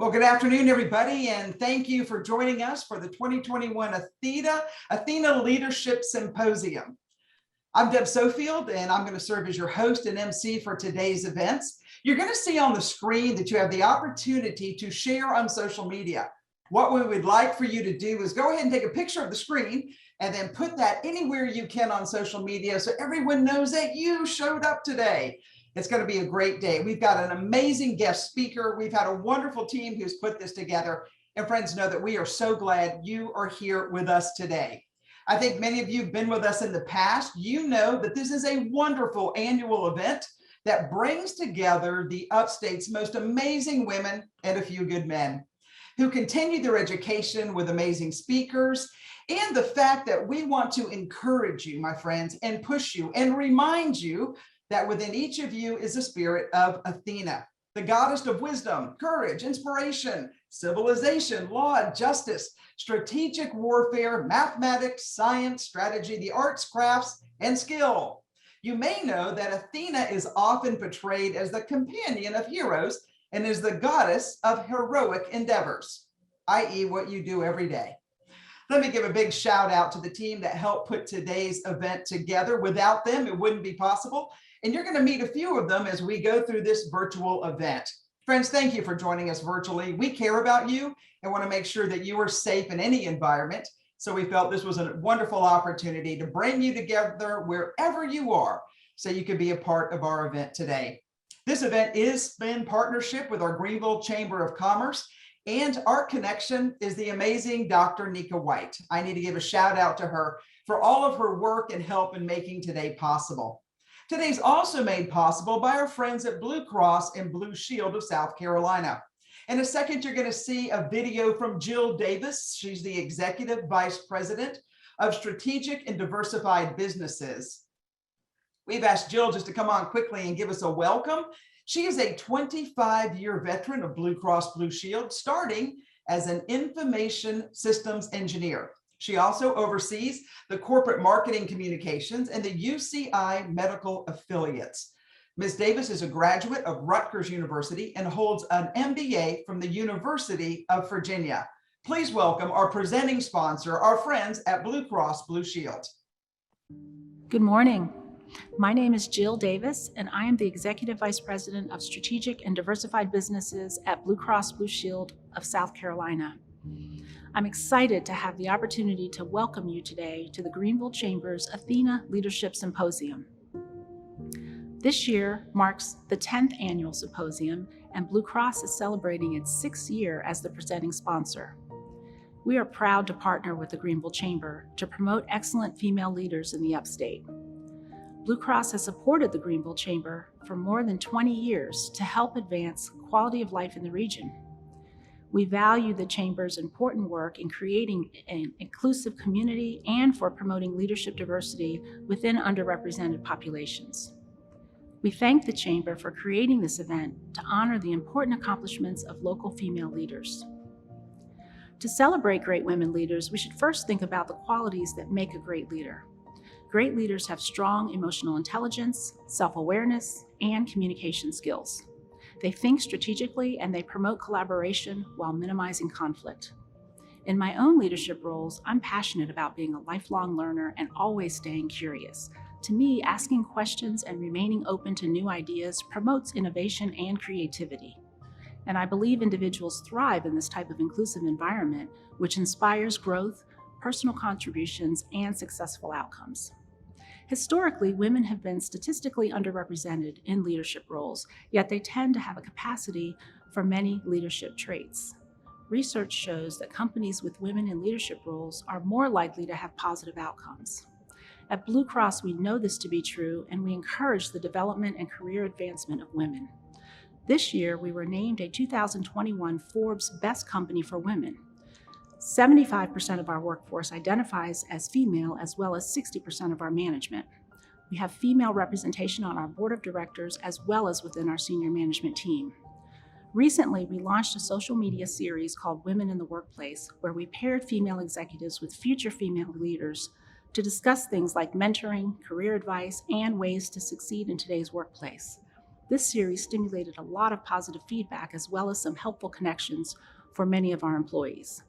Well, good afternoon, everybody, and thank you for joining us for the 2021 ATHENA Leadership Symposium. I'm Deb Sofield, and I'm going to serve as your host and MC for today's events. You're going to see on the screen that you have the opportunity to share on social media. What we would like for you to do is go ahead and take a picture of the screen and then put that anywhere you can on social media so everyone knows that you showed up today. It's going to be a great day. We've got an amazing guest speaker. We've had a wonderful team who's put this together. And friends, know that we are so glad you are here with us today. I think many of you have been with us in the past. You know that this is a wonderful annual event that brings together the upstate's most amazing women and a few good men who continue their education with amazing speakers, and the fact that we want to encourage you, my friends, and push you and remind you that within each of you is a spirit of Athena, the goddess of wisdom, courage, inspiration, civilization, law, justice, strategic warfare, mathematics, science, strategy, the arts, crafts, and skill. You may know that Athena is often portrayed as the companion of heroes and is the goddess of heroic endeavors, i.e. what you do every day. Let me give a big shout out to the team that helped put today's event together. Without them, it wouldn't be possible. And you're going to meet a few of them as we go through this virtual event. Friends, thank you for joining us virtually. We care about you and want to make sure that you are safe in any environment. So we felt this was a wonderful opportunity to bring you together wherever you are so you could be a part of our event today. This event is in partnership with our Greenville Chamber of Commerce, and our connection is the amazing Dr. Nika White. I need to give a shout out to her for all of her work and help in making today possible. Today's also made possible by our friends at Blue Cross and Blue Shield of South Carolina. In a second, you're going to see a video from Jill Davis. She's the Executive Vice President of Strategic and Diversified Businesses. We've asked Jill just to come on quickly and give us a welcome. She is a 25-year veteran of Blue Cross Blue Shield, starting as an information systems engineer. She also oversees the corporate marketing communications and the UCI medical affiliates. Ms. Davis is a graduate of Rutgers University and holds an MBA from the University of Virginia. Please welcome our presenting sponsor, our friends at Blue Cross Blue Shield. Good morning. My name is Jill Davis, and I am the Executive Vice President of Strategic and Diversified Businesses at Blue Cross Blue Shield of South Carolina. I'm excited to have the opportunity to welcome you today to the Greenville Chamber's ATHENA Leadership Symposium. This year marks the 10th annual symposium, and Blue Cross is celebrating its 6th year as the presenting sponsor. We are proud to partner with the Greenville Chamber to promote excellent female leaders in the upstate. Blue Cross has supported the Greenville Chamber for more than 20 years to help advance quality of life in the region. We value the Chamber's important work in creating an inclusive community and for promoting leadership diversity within underrepresented populations. We thank the Chamber for creating this event to honor the important accomplishments of local female leaders. To celebrate great women leaders, we should first think about the qualities that make a great leader. Great leaders have strong emotional intelligence, self-awareness, and communication skills. They think strategically and they promote collaboration while minimizing conflict. In my own leadership roles, I'm passionate about being a lifelong learner and always staying curious. To me, asking questions and remaining open to new ideas promotes innovation and creativity. And I believe individuals thrive in this type of inclusive environment, which inspires growth, personal contributions, and successful outcomes. Historically, women have been statistically underrepresented in leadership roles, yet they tend to have a capacity for many leadership traits. Research shows that companies with women in leadership roles are more likely to have positive outcomes. At Blue Cross, we know this to be true, and we encourage the development and career advancement of women. This year, we were named a 2021 Forbes Best Company for Women. 75% of our workforce identifies as female, as well as 60% of our management. We have female representation on our board of directors, as well as within our senior management team. Recently, we launched a social media series called Women in the Workplace, where we paired female executives with future female leaders to discuss things like mentoring, career advice, and ways to succeed in today's workplace. This series stimulated a lot of positive feedback as well as some helpful connections for many of our employees.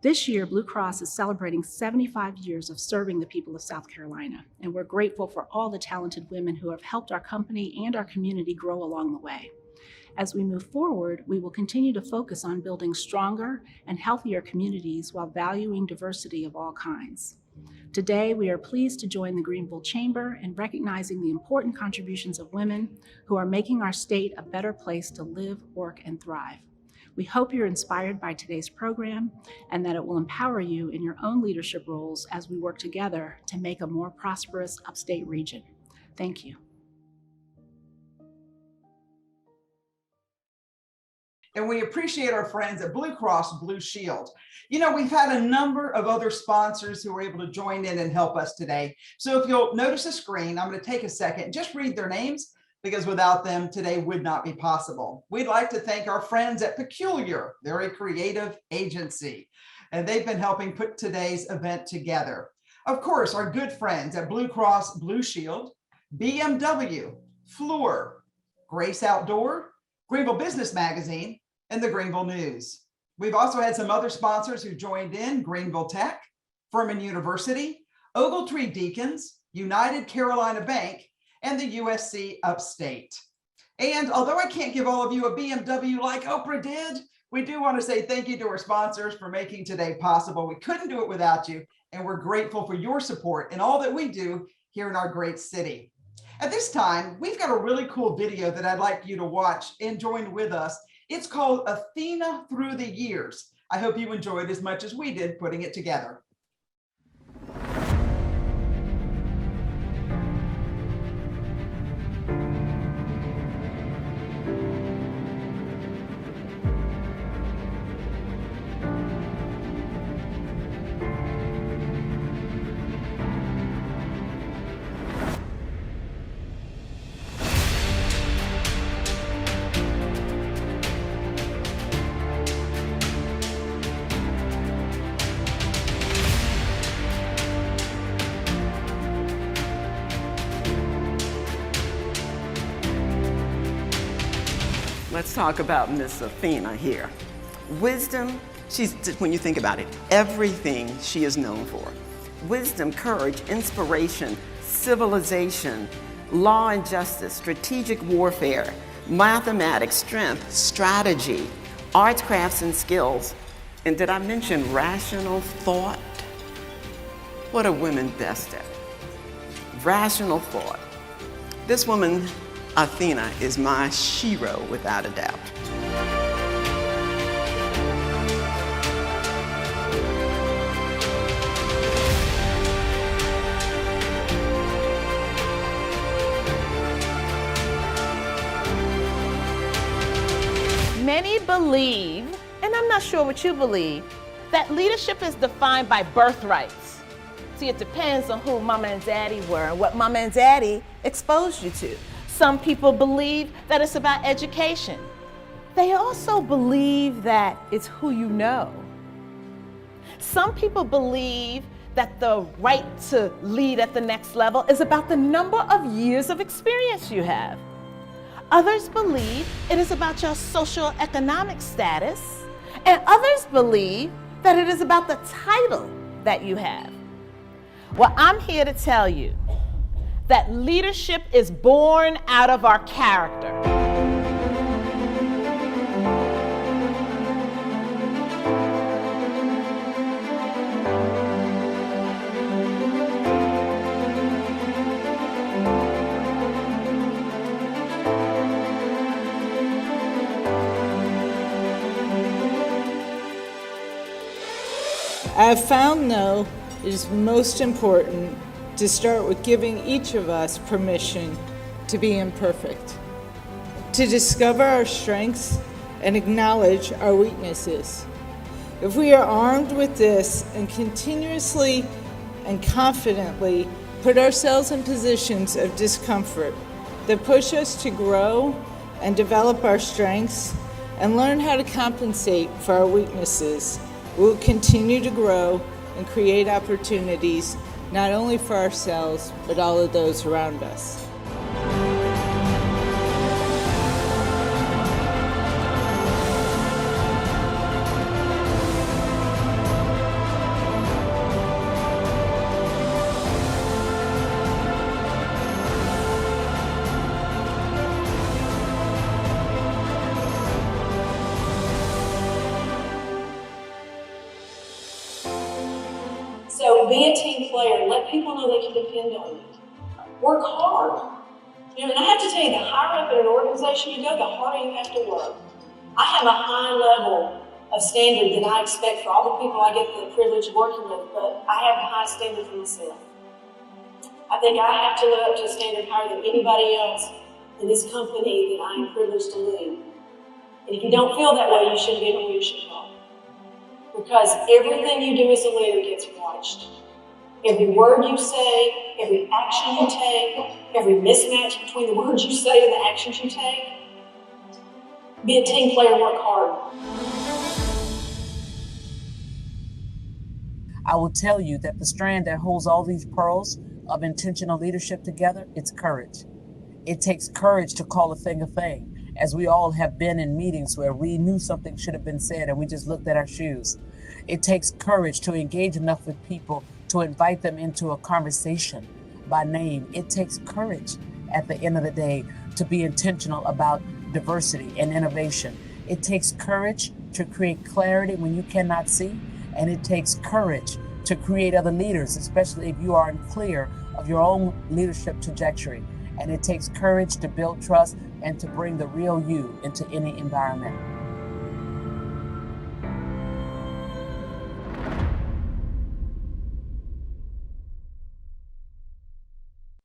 This year, Blue Cross is celebrating 75 years of serving the people of South Carolina, and we're grateful for all the talented women who have helped our company and our community grow along the way. As we move forward, we will continue to focus on building stronger and healthier communities while valuing diversity of all kinds. Today, we are pleased to join the Greenville Chamber in recognizing the important contributions of women who are making our state a better place to live, work, and thrive. We hope you're inspired by today's program and that it will empower you in your own leadership roles as we work together to make a more prosperous upstate region. Thank you. And we appreciate our friends at Blue Cross Blue Shield. You know, we've had a number of other sponsors who were able to join in and help us today. So if you'll notice the screen, I'm going to take a second and just read their names, because without them, today would not be possible. We'd like to thank our friends at Peculiar. They're a creative agency, and they've been helping put today's event together. Of course, our good friends at Blue Cross Blue Shield, BMW, Fluor, Grace Outdoor, Greenville Business Magazine, and the Greenville News. We've also had some other sponsors who joined in: Greenville Tech, Furman University, Ogletree Deacons, United Carolina Bank, and the USC Upstate. And although I can't give all of you a BMW like Oprah did, we do want to say thank you to our sponsors for making today possible. We couldn't do it without you, and we're grateful for your support in all that we do here in our great city. At this time, we've got a really cool video that I'd like you to watch and join with us. It's called Athena Through the Years. I hope you enjoyed as much as we did putting it together. Let's talk about Miss Athena here. Wisdom, when you think about it, everything she is known for. Wisdom, courage, inspiration, civilization, law and justice, strategic warfare, mathematics, strength, strategy, arts, crafts, and skills. And did I mention rational thought? What are women best at? Rational thought. This woman, Athena, is my shero without a doubt. Many believe, and I'm not sure what you believe, that leadership is defined by birthrights. See, it depends on who mama and daddy were and what mama and daddy exposed you to. Some people believe that it's about education. They also believe that it's who you know. Some people believe that the right to lead at the next level is about the number of years of experience you have. Others believe it is about your socioeconomic status, and others believe that it is about the title that you have. Well, I'm here to tell you that leadership is born out of our character. I've found, though, it is most important to start with giving each of us permission to be imperfect, to discover our strengths and acknowledge our weaknesses. If we are armed with this and continuously and confidently put ourselves in positions of discomfort that push us to grow and develop our strengths and learn how to compensate for our weaknesses, we will continue to grow and create opportunities not only for ourselves, but all of those around us. So be a team player. Let people know they can depend on you. Work hard. You know, and I have to tell you, the higher up in an organization you go, the harder you have to work. I have a high level of standard that I expect for all the people I get the privilege of working with, but I have a high standard for myself. I think I have to live up to a standard higher than anybody else in this company that I am privileged to lead. And if you don't feel that way, you shouldn't be in a leadership role. Because everything you do as a leader gets watched. Every word you say, every action you take, every mismatch between the words you say and the actions you take. Be a team player, work hard. I will tell you that the strand that holds all these pearls of intentional leadership together, it's courage. It takes courage to call a thing, as we all have been in meetings where we knew something should have been said and we just looked at our shoes. It takes courage to engage enough with people to invite them into a conversation by name. It takes courage at the end of the day to be intentional about diversity and innovation. It takes courage to create clarity when you cannot see, and it takes courage to create other leaders, especially if you are unclear of your own leadership trajectory. And it takes courage to build trust and to bring the real you into any environment.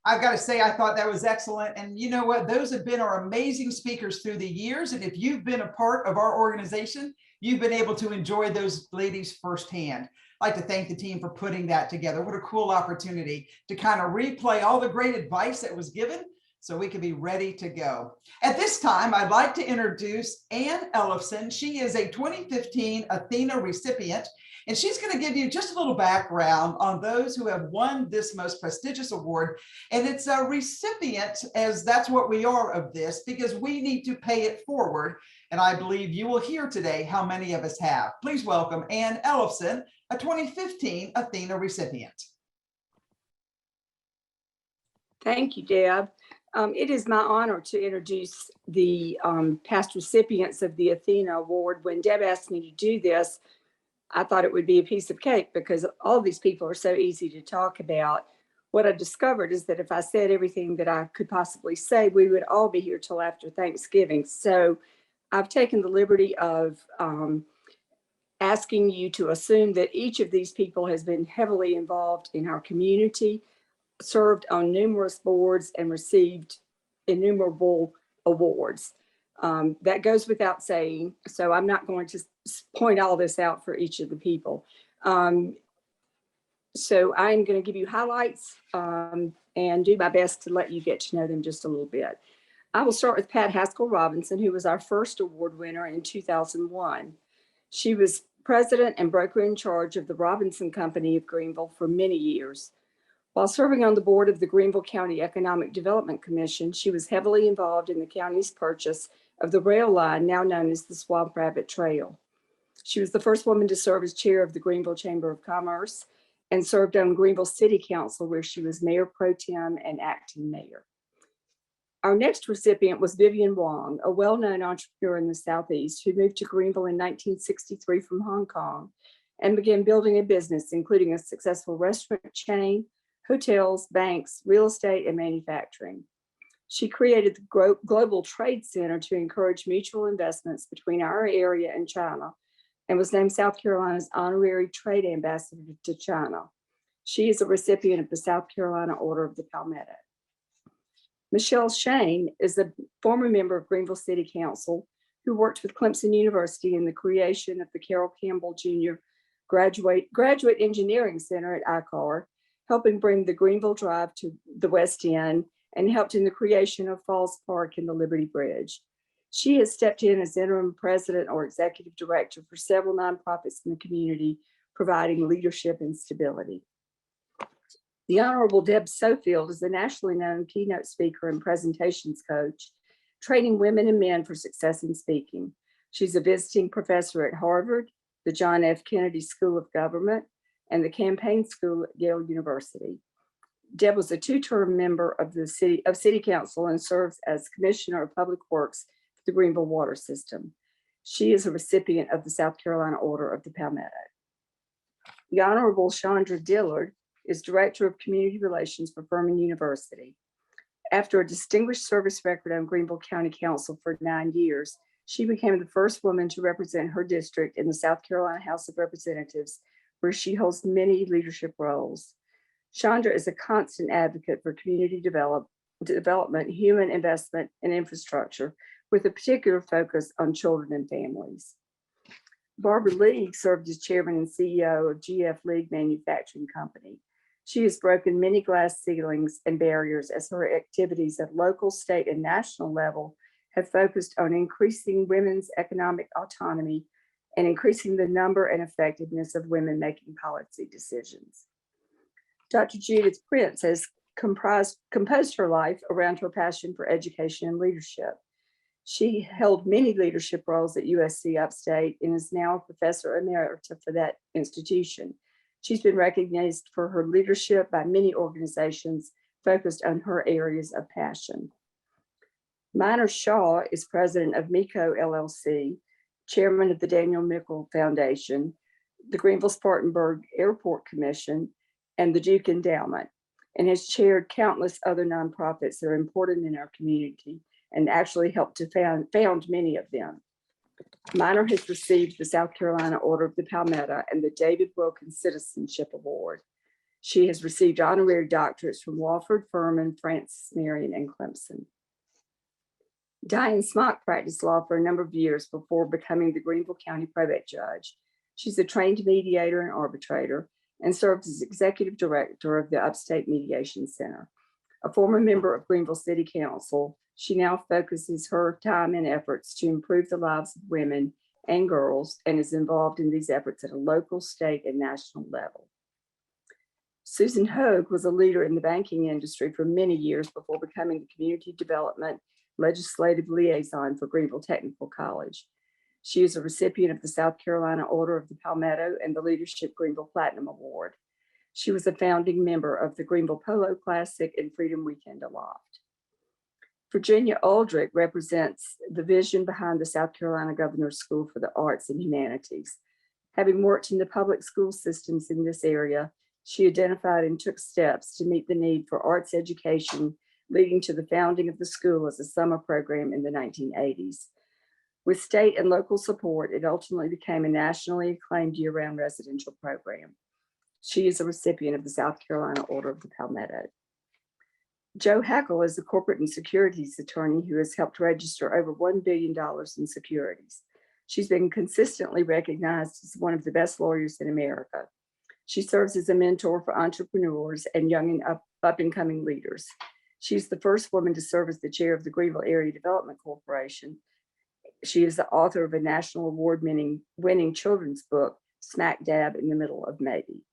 I've got to say, I thought that was excellent. And you know what? Those have been our amazing speakers through the years. And if you've been a part of our organization, you've been able to enjoy those ladies firsthand. I'd like to thank the team for putting that together. What a cool opportunity to kind of replay all the great advice that was given so we can be ready to go. At this time, I'd like to introduce Ann Ellefson. She is a 2015 ATHENA recipient, and she's going to give you just a little background on those who have won this most prestigious award. And it's a recipient, as that's what we are of this, because we need to pay it forward. And I believe you will hear today how many of us have. Please welcome Ann Ellefson, a 2015 ATHENA recipient. Thank you, Deb. It is my honor to introduce the past recipients of the ATHENA Award. When Deb asked me to do this, I thought it would be a piece of cake because all these people are so easy to talk about. What I discovered is that if I said everything that I could possibly say, we would all be here till after Thanksgiving. So I've taken the liberty of asking you to assume that each of these people has been heavily involved in our community, served on numerous boards, and received innumerable awards. That goes without saying, so I'm not going to point all this out for each of the people. So I'm going to give you highlights and do my best to let you get to know them just a little bit. I will start with Pat Haskell Robinson, who was our first award winner in 2001. She was president and broker in charge of the Robinson Company of Greenville for many years. While serving on the board of the Greenville County Economic Development Commission, she was heavily involved in the county's purchase of the rail line now known as the Swamp Rabbit Trail. She was the first woman to serve as chair of the Greenville Chamber of Commerce and served on Greenville City Council, where she was mayor pro tem and acting mayor. Our next recipient was Vivian Wong, a well-known entrepreneur in the Southeast who moved to Greenville in 1963 from Hong Kong and began building a business, including a successful restaurant chain, hotels, banks, real estate, and manufacturing. She created the Global Trade Center to encourage mutual investments between our area and China and was named South Carolina's honorary trade ambassador to China. She is a recipient of the South Carolina Order of the Palmetto. Michelle Shane is a former member of Greenville City Council who worked with Clemson University in the creation of the Carroll Campbell Jr. Graduate Engineering Center at ICAR, helping bring the Greenville Drive to the West End, and helped in the creation of Falls Park and the Liberty Bridge. She has stepped in as interim president or executive director for several nonprofits in the community, providing leadership and stability. The Honorable Deb Sofield is a nationally known keynote speaker and presentations coach, training women and men for success in speaking. She's a visiting professor at Harvard, the John F. Kennedy School of Government, and the Campaign School at Yale University. Deb was a two-term member of the City Council and serves as Commissioner of Public Works for the Greenville Water System. She is a recipient of the South Carolina Order of the Palmetto. The Honorable Chandra Dillard is Director of Community Relations for Furman University. After a distinguished service record on Greenville County Council for 9 years, she became the first woman to represent her district in the South Carolina House of Representatives, where she holds many leadership roles. Chandra is a constant advocate for community development, human investment, and infrastructure, with a particular focus on children and families. Barbara League served as chairman and CEO of GF League Manufacturing Company. She has broken many glass ceilings and barriers as her activities at local, state, and national level have focused on increasing women's economic autonomy and increasing the number and effectiveness of women making policy decisions. Dr. Judith Prince has composed her life around her passion for education and leadership. She held many leadership roles at USC Upstate and is now a professor emerita for that institution. She's been recognized for her leadership by many organizations focused on her areas of passion. Minor Shaw is president of MECO LLC, chairman of the Daniel Mickle Foundation, the Greenville-Spartanburg Airport Commission, and the Duke Endowment, and has chaired countless other nonprofits that are important in our community and actually helped to found many of them. Minor has received the South Carolina Order of the Palmetto and the David Wilkins Citizenship Award. She has received honorary doctorates from Wofford, Furman, Francis Marion, and Clemson. Diane Smock practiced law for a number of years before becoming the Greenville County probate judge. She's a trained mediator and arbitrator and serves as executive director of the Upstate Mediation Center. A former member of Greenville City Council, she now focuses her time and efforts to improve the lives of women and girls and is involved in these efforts at a local, state, and national level. Susan Hogue was a leader in the banking industry for many years before becoming the community development legislative liaison for Greenville Technical College. She is a recipient of the South Carolina Order of the Palmetto and the Leadership Greenville Platinum Award. She was a founding member of the Greenville Polo Classic and Freedom Weekend Aloft. Virginia Aldrich represents the vision behind the South Carolina Governor's School for the Arts and Humanities. Having worked in the public school systems in this area, she identified and took steps to meet the need for arts education, leading to the founding of the school as a summer program in the 1980s. With state and local support, it ultimately became a nationally acclaimed year-round residential program. She is a recipient of the South Carolina Order of the Palmetto. Joe Hackle is a corporate and securities attorney who has helped register over $1 billion in securities. She's been consistently recognized as one of the best lawyers in America. She serves as a mentor for entrepreneurs and young and up-and-coming leaders. She's the first woman to serve as the chair of the Greenville Area Development Corporation. She is the author of a national award-winning children's book, Smack Dab in the Middle of Maybe.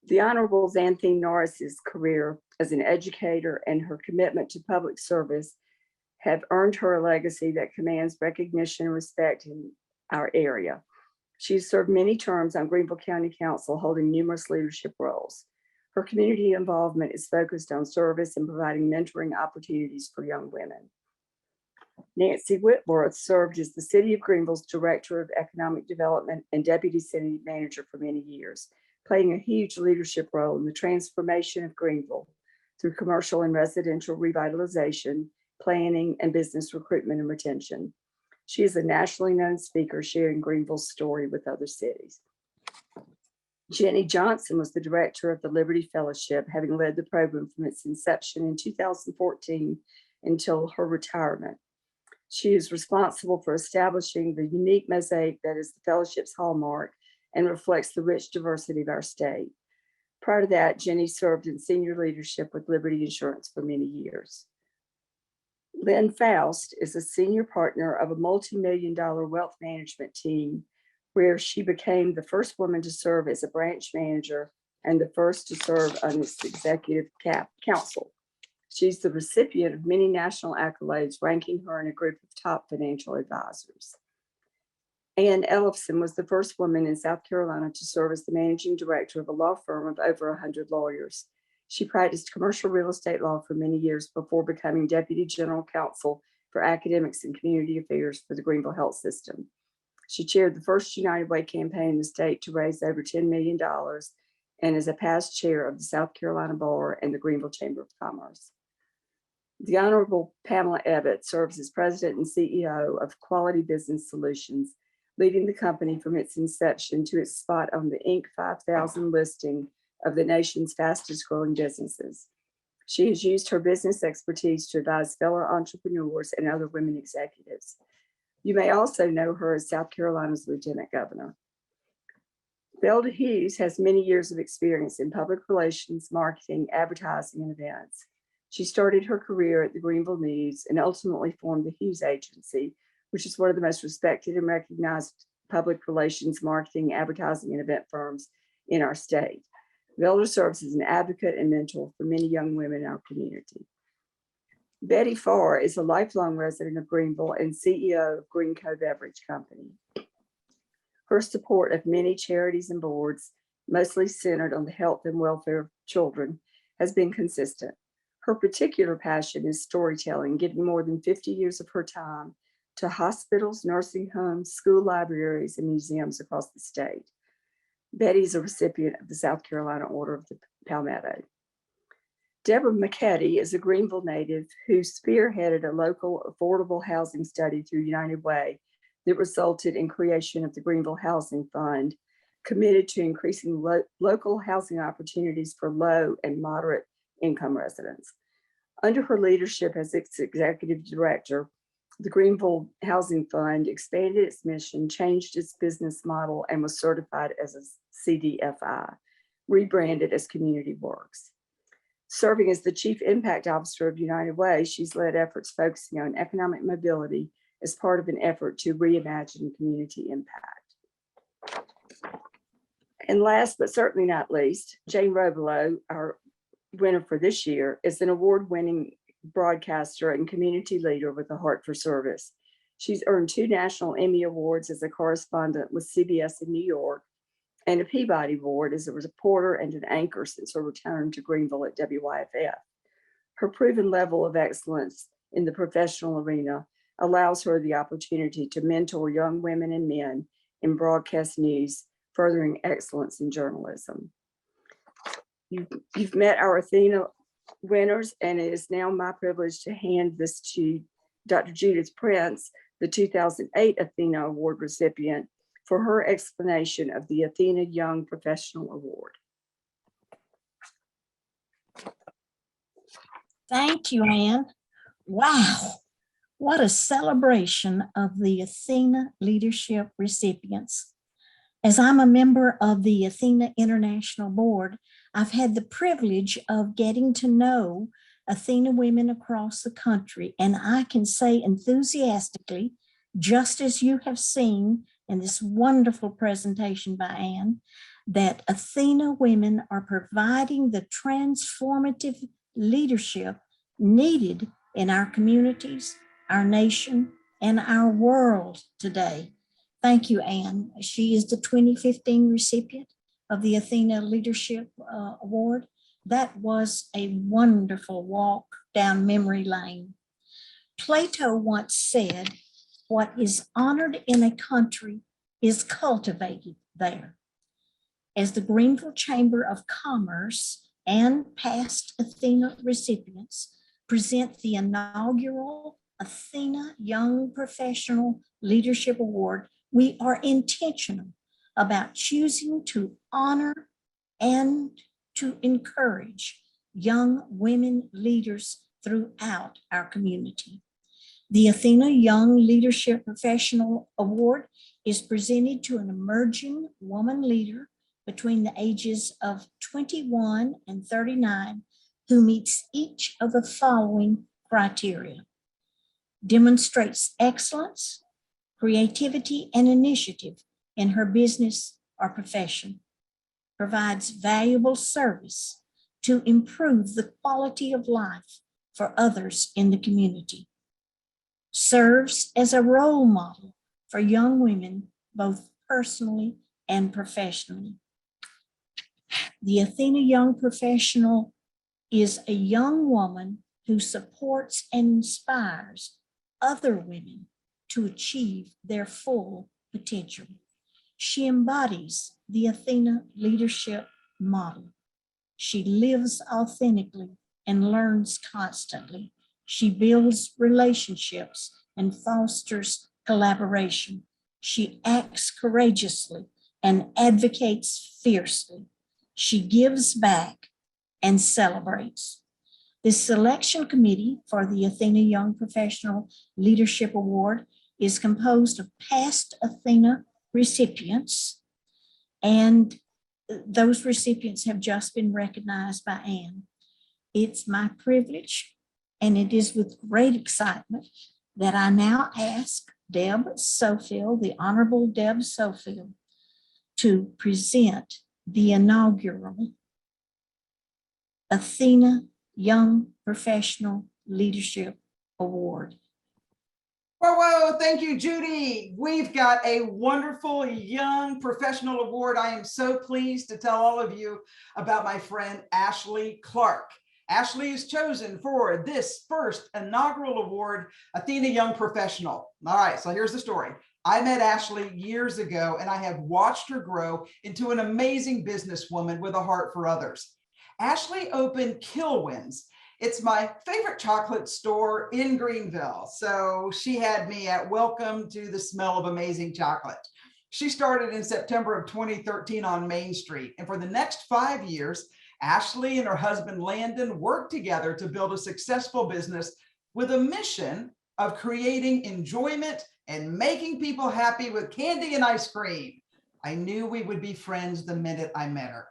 The Honorable Xanthine Norris's career as an educator and her commitment to public service have earned her a legacy that commands recognition and respect in our area. She's served many terms on Greenville County Council, holding numerous leadership roles. Her community involvement is focused on service and providing mentoring opportunities for young women. Nancy Whitworth served as the City of Greenville's Director of Economic Development and Deputy City Manager for many years, playing a huge leadership role in the transformation of Greenville through commercial and residential revitalization, planning, and business recruitment and retention. She is a nationally known speaker sharing Greenville's story with other cities. Jenny Johnson was the director of the Liberty Fellowship, having led the program from its inception in 2014 until her retirement. She is responsible for establishing the unique mosaic that is the fellowship's hallmark and reflects the rich diversity of our state. Prior to that, Jenny served in senior leadership with Liberty Insurance for many years. Lynn Faust is a senior partner of a multi-million-dollar wealth management team, where she became the first woman to serve as a branch manager and the first to serve on its executive council. She's the recipient of many national accolades, ranking her in a group of top financial advisors. Ann Ellefson was the first woman in South Carolina to serve as the managing director of a law firm of over 100 lawyers. She practiced commercial real estate law for many years before becoming deputy general counsel for academics and community affairs for the Greenville Health System. She chaired the first United Way campaign in the state to raise over $10 million and is a past chair of the South Carolina Bar and the Greenville Chamber of Commerce. The Honorable Pamela Ebbett serves as president and CEO of Quality Business Solutions, leading the company from its inception to its spot on the Inc. 5000 listing of the nation's fastest growing businesses. She has used her business expertise to advise fellow entrepreneurs and other women executives. You may also know her as South Carolina's Lieutenant Governor. Velda Hughes has many years of experience in public relations, marketing, advertising, and events. She started her career at the Greenville News and ultimately formed the Hughes Agency, which is one of the most respected and recognized public relations, marketing, advertising, and event firms in our state. Velda serves as an advocate and mentor for many young women in our community. Betty Farr is a lifelong resident of Greenville and CEO of Greenco Beverage Company. Her support of many charities and boards, mostly centered on the health and welfare of children, has been consistent. Her particular passion is storytelling, giving more than 50 years of her time to hospitals, nursing homes, school libraries, and museums across the state. Betty is a recipient of the South Carolina Order of the Palmetto. Deborah McKetty is a Greenville native who spearheaded a local affordable housing study through United Way that resulted in creation of the Greenville Housing Fund, committed to increasing local housing opportunities for low and moderate income residents. Under her leadership as its executive director, the Greenville Housing Fund expanded its mission, changed its business model, and was certified as a CDFI, rebranded as Community Works. Serving as the Chief Impact Officer of United Way, she's led efforts focusing on economic mobility as part of an effort to reimagine community impact. And last but certainly not least, Jane Robelo, our winner for this year, is an award-winning broadcaster and community leader with a heart for service. She's earned 2 National Emmy Awards as a correspondent with CBS in New York and a Peabody Award as a reporter and an anchor since her return to Greenville at WYFF. Her proven level of excellence in the professional arena allows her the opportunity to mentor young women and men in broadcast news, furthering excellence in journalism. You've met our ATHENA winners, and it is now my privilege to hand this to Dr. Judith Prince, the 2008 ATHENA Award recipient, for her explanation of the ATHENA Young Professional Award. Thank you, Ann. Wow, what a celebration of the ATHENA Leadership recipients. As I'm a member of the ATHENA International Board, I've had the privilege of getting to know ATHENA women across the country, and I can say enthusiastically, just as you have seen in this wonderful presentation by Ann, that ATHENA women are providing the transformative leadership needed in our communities, our nation, and our world today. Thank you, Ann. She is the 2015 recipient of the ATHENA Leadership Award. That was a wonderful walk down memory lane. Plato once said, "What is honored in a country is cultivated there." As the Greenville Chamber of Commerce and past ATHENA recipients present the inaugural ATHENA Young Professional Leadership Award, we are intentional about choosing to honor and to encourage young women leaders throughout our community. The ATHENA Young Leadership Professional Award is presented to an emerging woman leader between the ages of 21 and 39 who meets each of the following criteria: demonstrates excellence, creativity, and initiative in her business or profession, provides valuable service to improve the quality of life for others in the community, serves as a role model for young women, both personally and professionally. The ATHENA Young Professional is a young woman who supports and inspires other women to achieve their full potential. She embodies the Athena leadership model. She lives authentically and learns constantly. She builds relationships and fosters collaboration. She acts courageously and advocates fiercely. She gives back and celebrates. The selection committee for the Athena Young Professional Leadership Award is composed of past Athena recipients, and those recipients have just been recognized by Anne. It's my privilege, and it is with great excitement that I now ask Deb Sofield, the Honorable Deb Sofield, to present the inaugural Athena Young Professional Leadership Award. Whoa, thank you, Judy. We've got a wonderful Young Professional Award. I am so pleased to tell all of you about my friend, Ashley Clark. Ashley is chosen for this first inaugural award, Athena Young Professional. All right, so here's the story. I met Ashley years ago, and I have watched her grow into an amazing businesswoman with a heart for others. Ashley opened Kilwins. It's my favorite chocolate store in Greenville. So she had me at welcome to the smell of amazing chocolate. She started in September of 2013 on Main Street. And for the next 5 years, Ashley and her husband, Landon, worked together to build a successful business with a mission of creating enjoyment and making people happy with candy and ice cream. I knew we would be friends the minute I met her.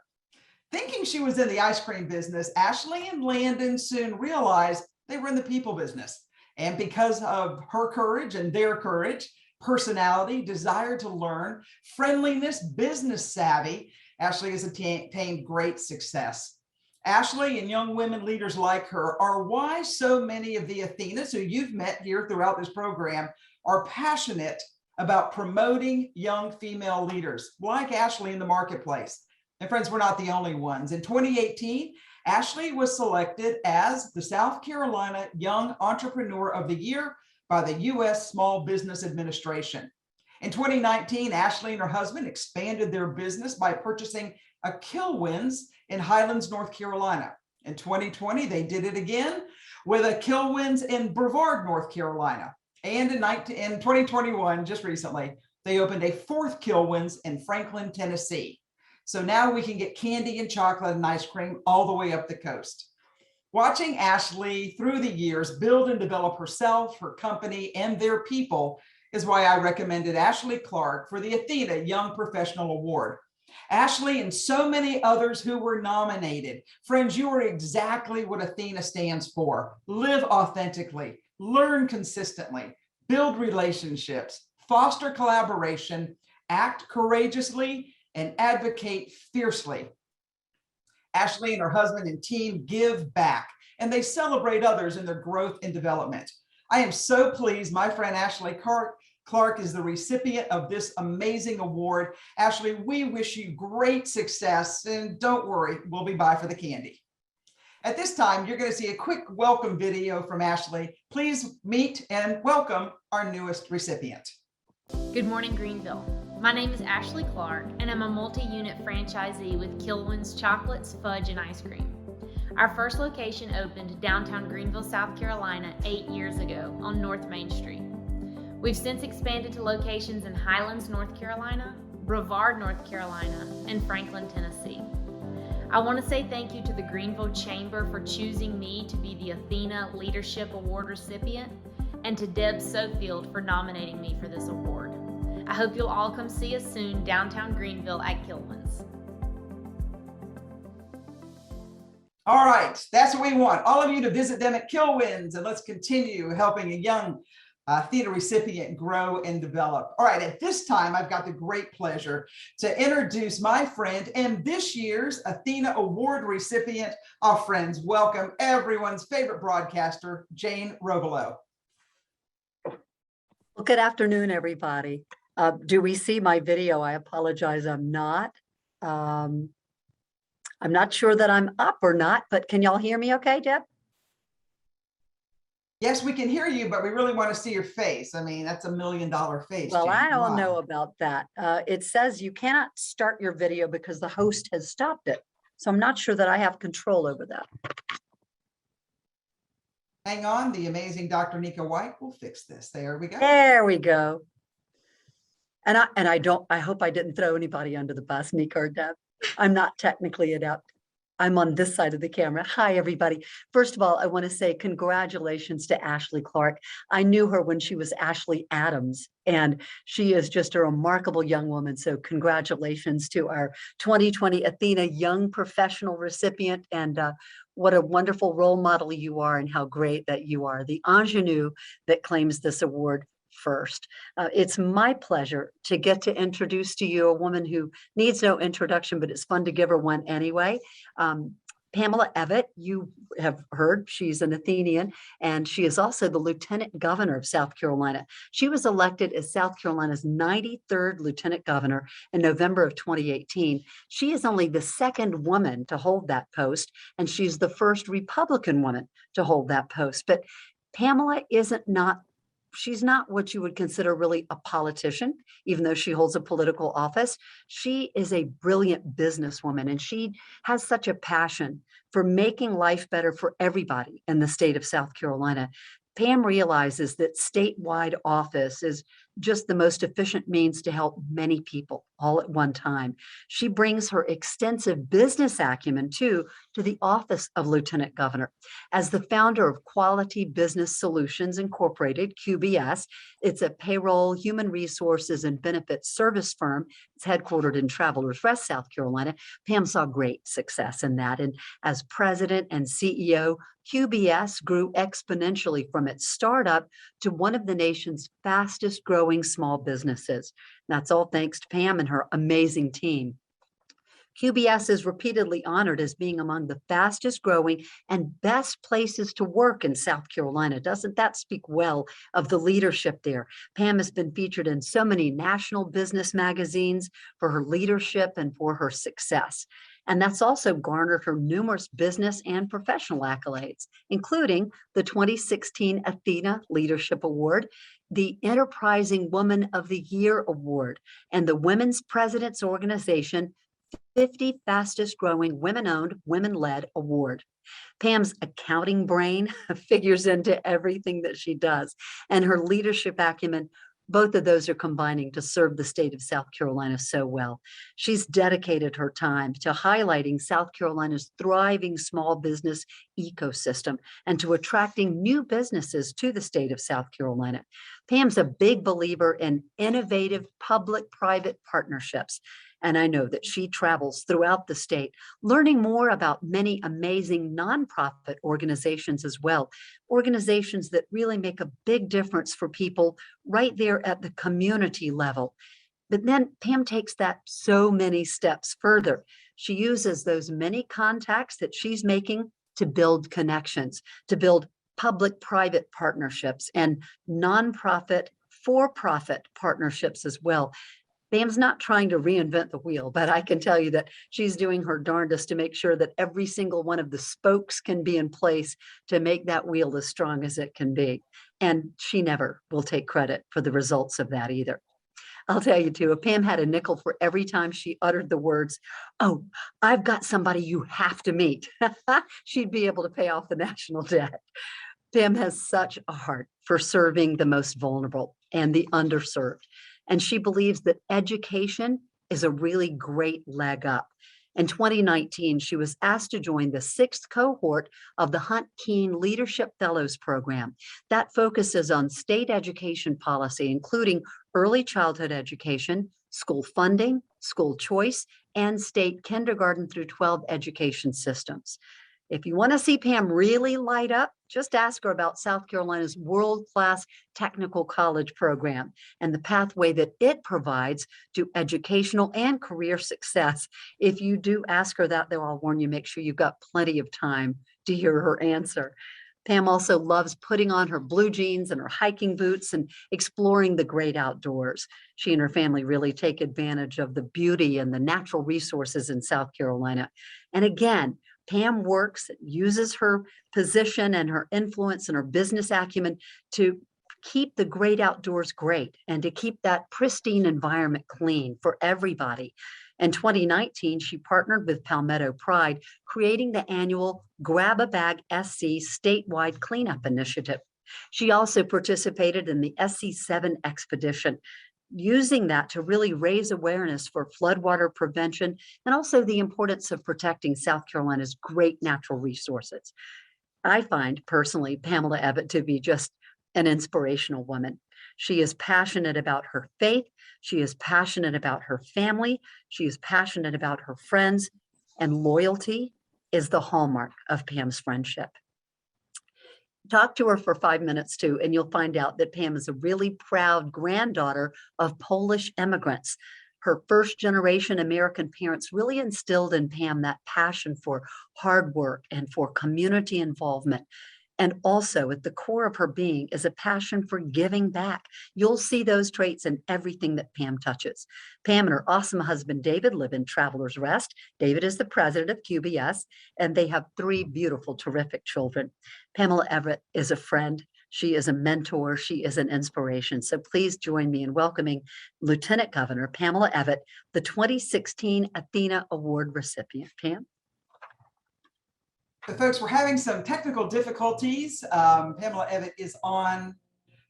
Thinking she was in the ice cream business, Ashley and Landon soon realized they were in the people business. And because of her courage and their courage, personality, desire to learn, friendliness, business savvy, Ashley has attained great success. Ashley and young women leaders like her are why so many of the Athenas who you've met here throughout this program are passionate about promoting young female leaders like Ashley in the marketplace. And friends, we're not the only ones. In 2018, Ashley was selected as the South Carolina Young Entrepreneur of the Year by the U.S. Small Business Administration. In 2019, Ashley and her husband expanded their business by purchasing a Kilwins in Highlands, North Carolina. In 2020, they did it again with a Kilwins in Brevard, North Carolina. And in 2021, just recently, they opened a fourth Kilwins in Franklin, Tennessee. So now we can get candy and chocolate and ice cream all the way up the coast. Watching Ashley through the years build and develop herself, her company, and their people is why I recommended Ashley Clark for the Athena Young Professional Award. Ashley and so many others who were nominated. Friends, you are exactly what Athena stands for. Live authentically, learn consistently, build relationships, foster collaboration, act courageously, and advocate fiercely. Ashley and her husband and team give back, and they celebrate others in their growth and development. I am so pleased my friend Ashley Clark is the recipient of this amazing award. Ashley, we wish you great success, and don't worry, we'll be by for the candy. At this time, you're going to see a quick welcome video from Ashley. Please meet and welcome our newest recipient. Good morning, Greenville. My name is Ashley Clark, and I'm a multi-unit franchisee with Kilwins Chocolates, Fudge, and Ice Cream. Our first location opened downtown Greenville, South Carolina 8 years ago on North Main Street. We've since expanded to locations in Highlands, North Carolina, Brevard, North Carolina, and Franklin, Tennessee. I want to say thank you to the Greenville Chamber for choosing me to be the Athena Leadership Award recipient, and to Deb Sofield for nominating me for this award. I hope you'll all come see us soon downtown Greenville at Kilwins. All right, that's what we want. All of you to visit them at Kilwins, and let's continue helping a young Athena recipient grow and develop. All right, at this time, I've got the great pleasure to introduce my friend and this year's Athena Award recipient. Our friends, welcome everyone's favorite broadcaster, Jane Rogolo. Well, good afternoon, everybody. Do we see my video? I apologize, I'm not. I'm not sure that I'm up or not, but can y'all hear me okay, Deb? Yes, we can hear you, but we really want to see your face. I mean, that's $1 million face. Well, I Jane. don't Wow. know about that. It says you cannot start your video because the host has stopped it. So I'm not sure that I have control over that. Hang on, the amazing Dr. Nika White will fix this. There we go. There we go. And I hope I didn't throw anybody under the bus, Nika or Deb. I'm not technically adept. I'm on this side of the camera. Hi, everybody. First of all, I want to say congratulations to Ashley Clark. I knew her when she was Ashley Adams, and she is just a remarkable young woman. So congratulations to our 2020 Athena Young Professional recipient, and what a wonderful role model you are, and how great that you are the ingenue that claims this award first. It's my pleasure to get to introduce to you a woman who needs no introduction, but it's fun to give her one anyway. Pamela Evatt, you have heard, she's an Athenian, and she is also the Lieutenant Governor of South Carolina. She was elected as South Carolina's 93rd Lieutenant Governor in November of 2018. She is only the second woman to hold that post, and she's the first Republican woman to hold that post. But Pamela she's not what you would consider really a politician, even though she holds a political office. She is a brilliant businesswoman, and she has such a passion for making life better for everybody in the state of South Carolina. Pam realizes that statewide office is just the most efficient means to help many people all at one time. She brings her extensive business acumen too to the office of Lieutenant Governor. As the founder of Quality Business Solutions Incorporated, QBS, it's a payroll, human resources, and benefits service firm. It's headquartered in Travelers Rest, South Carolina. Pam saw great success in that. And as president and CEO, QBS grew exponentially from its startup to one of the nation's fastest growing small businesses. That's all thanks to Pam and her amazing team. QBS is repeatedly honored as being among the fastest growing and best places to work in South Carolina. Doesn't that speak well of the leadership there? Pam has been featured in so many national business magazines for her leadership and for her success. And that's also garnered her numerous business and professional accolades, including the 2016 Athena Leadership Award, the Enterprising Woman of the Year Award, and the Women's President's Organization 50 Fastest Growing Women-Owned, Women-Led Award. Pam's accounting brain figures into everything that she does, and her leadership acumen, both of those are combining to serve the state of South Carolina so well. She's dedicated her time to highlighting South Carolina's thriving small business ecosystem and to attracting new businesses to the state of South Carolina. Pam's a big believer in innovative public-private partnerships. And I know that she travels throughout the state, learning more about many amazing nonprofit organizations as well, organizations that really make a big difference for people right there at the community level. But then Pam takes that so many steps further. She uses those many contacts that she's making to build connections, to build public-private partnerships and nonprofit, for-profit partnerships as well. Pam's not trying to reinvent the wheel, but I can tell you that she's doing her darndest to make sure that every single one of the spokes can be in place to make that wheel as strong as it can be. And she never will take credit for the results of that either. I'll tell you too, if Pam had a nickel for every time she uttered the words, "Oh, I've got somebody you have to meet," she'd be able to pay off the national debt. Pam has such a heart for serving the most vulnerable and the underserved. And she believes that education is a really great leg up. In 2019, she was asked to join the 6th cohort of the Hunt Keen Leadership Fellows Program. That focuses on state education policy, including early childhood education, school funding, school choice, and state kindergarten through 12 education systems. If you want to see Pam really light up, just ask her about South Carolina's world-class technical college program and the pathway that it provides to educational and career success. If you do ask her that, though, I'll warn you, make sure you've got plenty of time to hear her answer. Pam also loves putting on her blue jeans and her hiking boots and exploring the great outdoors. She and her family really take advantage of the beauty and the natural resources in South Carolina. And again, Pam works, uses her position and her influence and her business acumen to keep the great outdoors great and to keep that pristine environment clean for everybody. In 2019, she partnered with Palmetto Pride, creating the annual Grab a Bag SC statewide cleanup initiative. She also participated in the SC7 expedition, using that to really raise awareness for floodwater prevention and also the importance of protecting South Carolina's great natural resources. I find personally Pamela Evatt to be just an inspirational woman. She is passionate about her faith. She is passionate about her family. She is passionate about her friends, and loyalty is the hallmark of Pam's friendship. Talk to her for 5 minutes too, and you'll find out that Pam is a really proud granddaughter of Polish immigrants. Her first generation American parents really instilled in Pam that passion for hard work and for community involvement. And also at the core of her being is a passion for giving back. You'll see those traits in everything that Pam touches. Pam and her awesome husband, David, live in Travelers Rest. David is the president of QBS, and they have 3 beautiful, terrific children. Pamela Evatt is a friend. She is a mentor. She is an inspiration. So please join me in welcoming Lieutenant Governor Pamela Evatt, the 2016 ATHENA Award recipient. Pam? So folks, we're having some technical difficulties. Pamela Evatt is on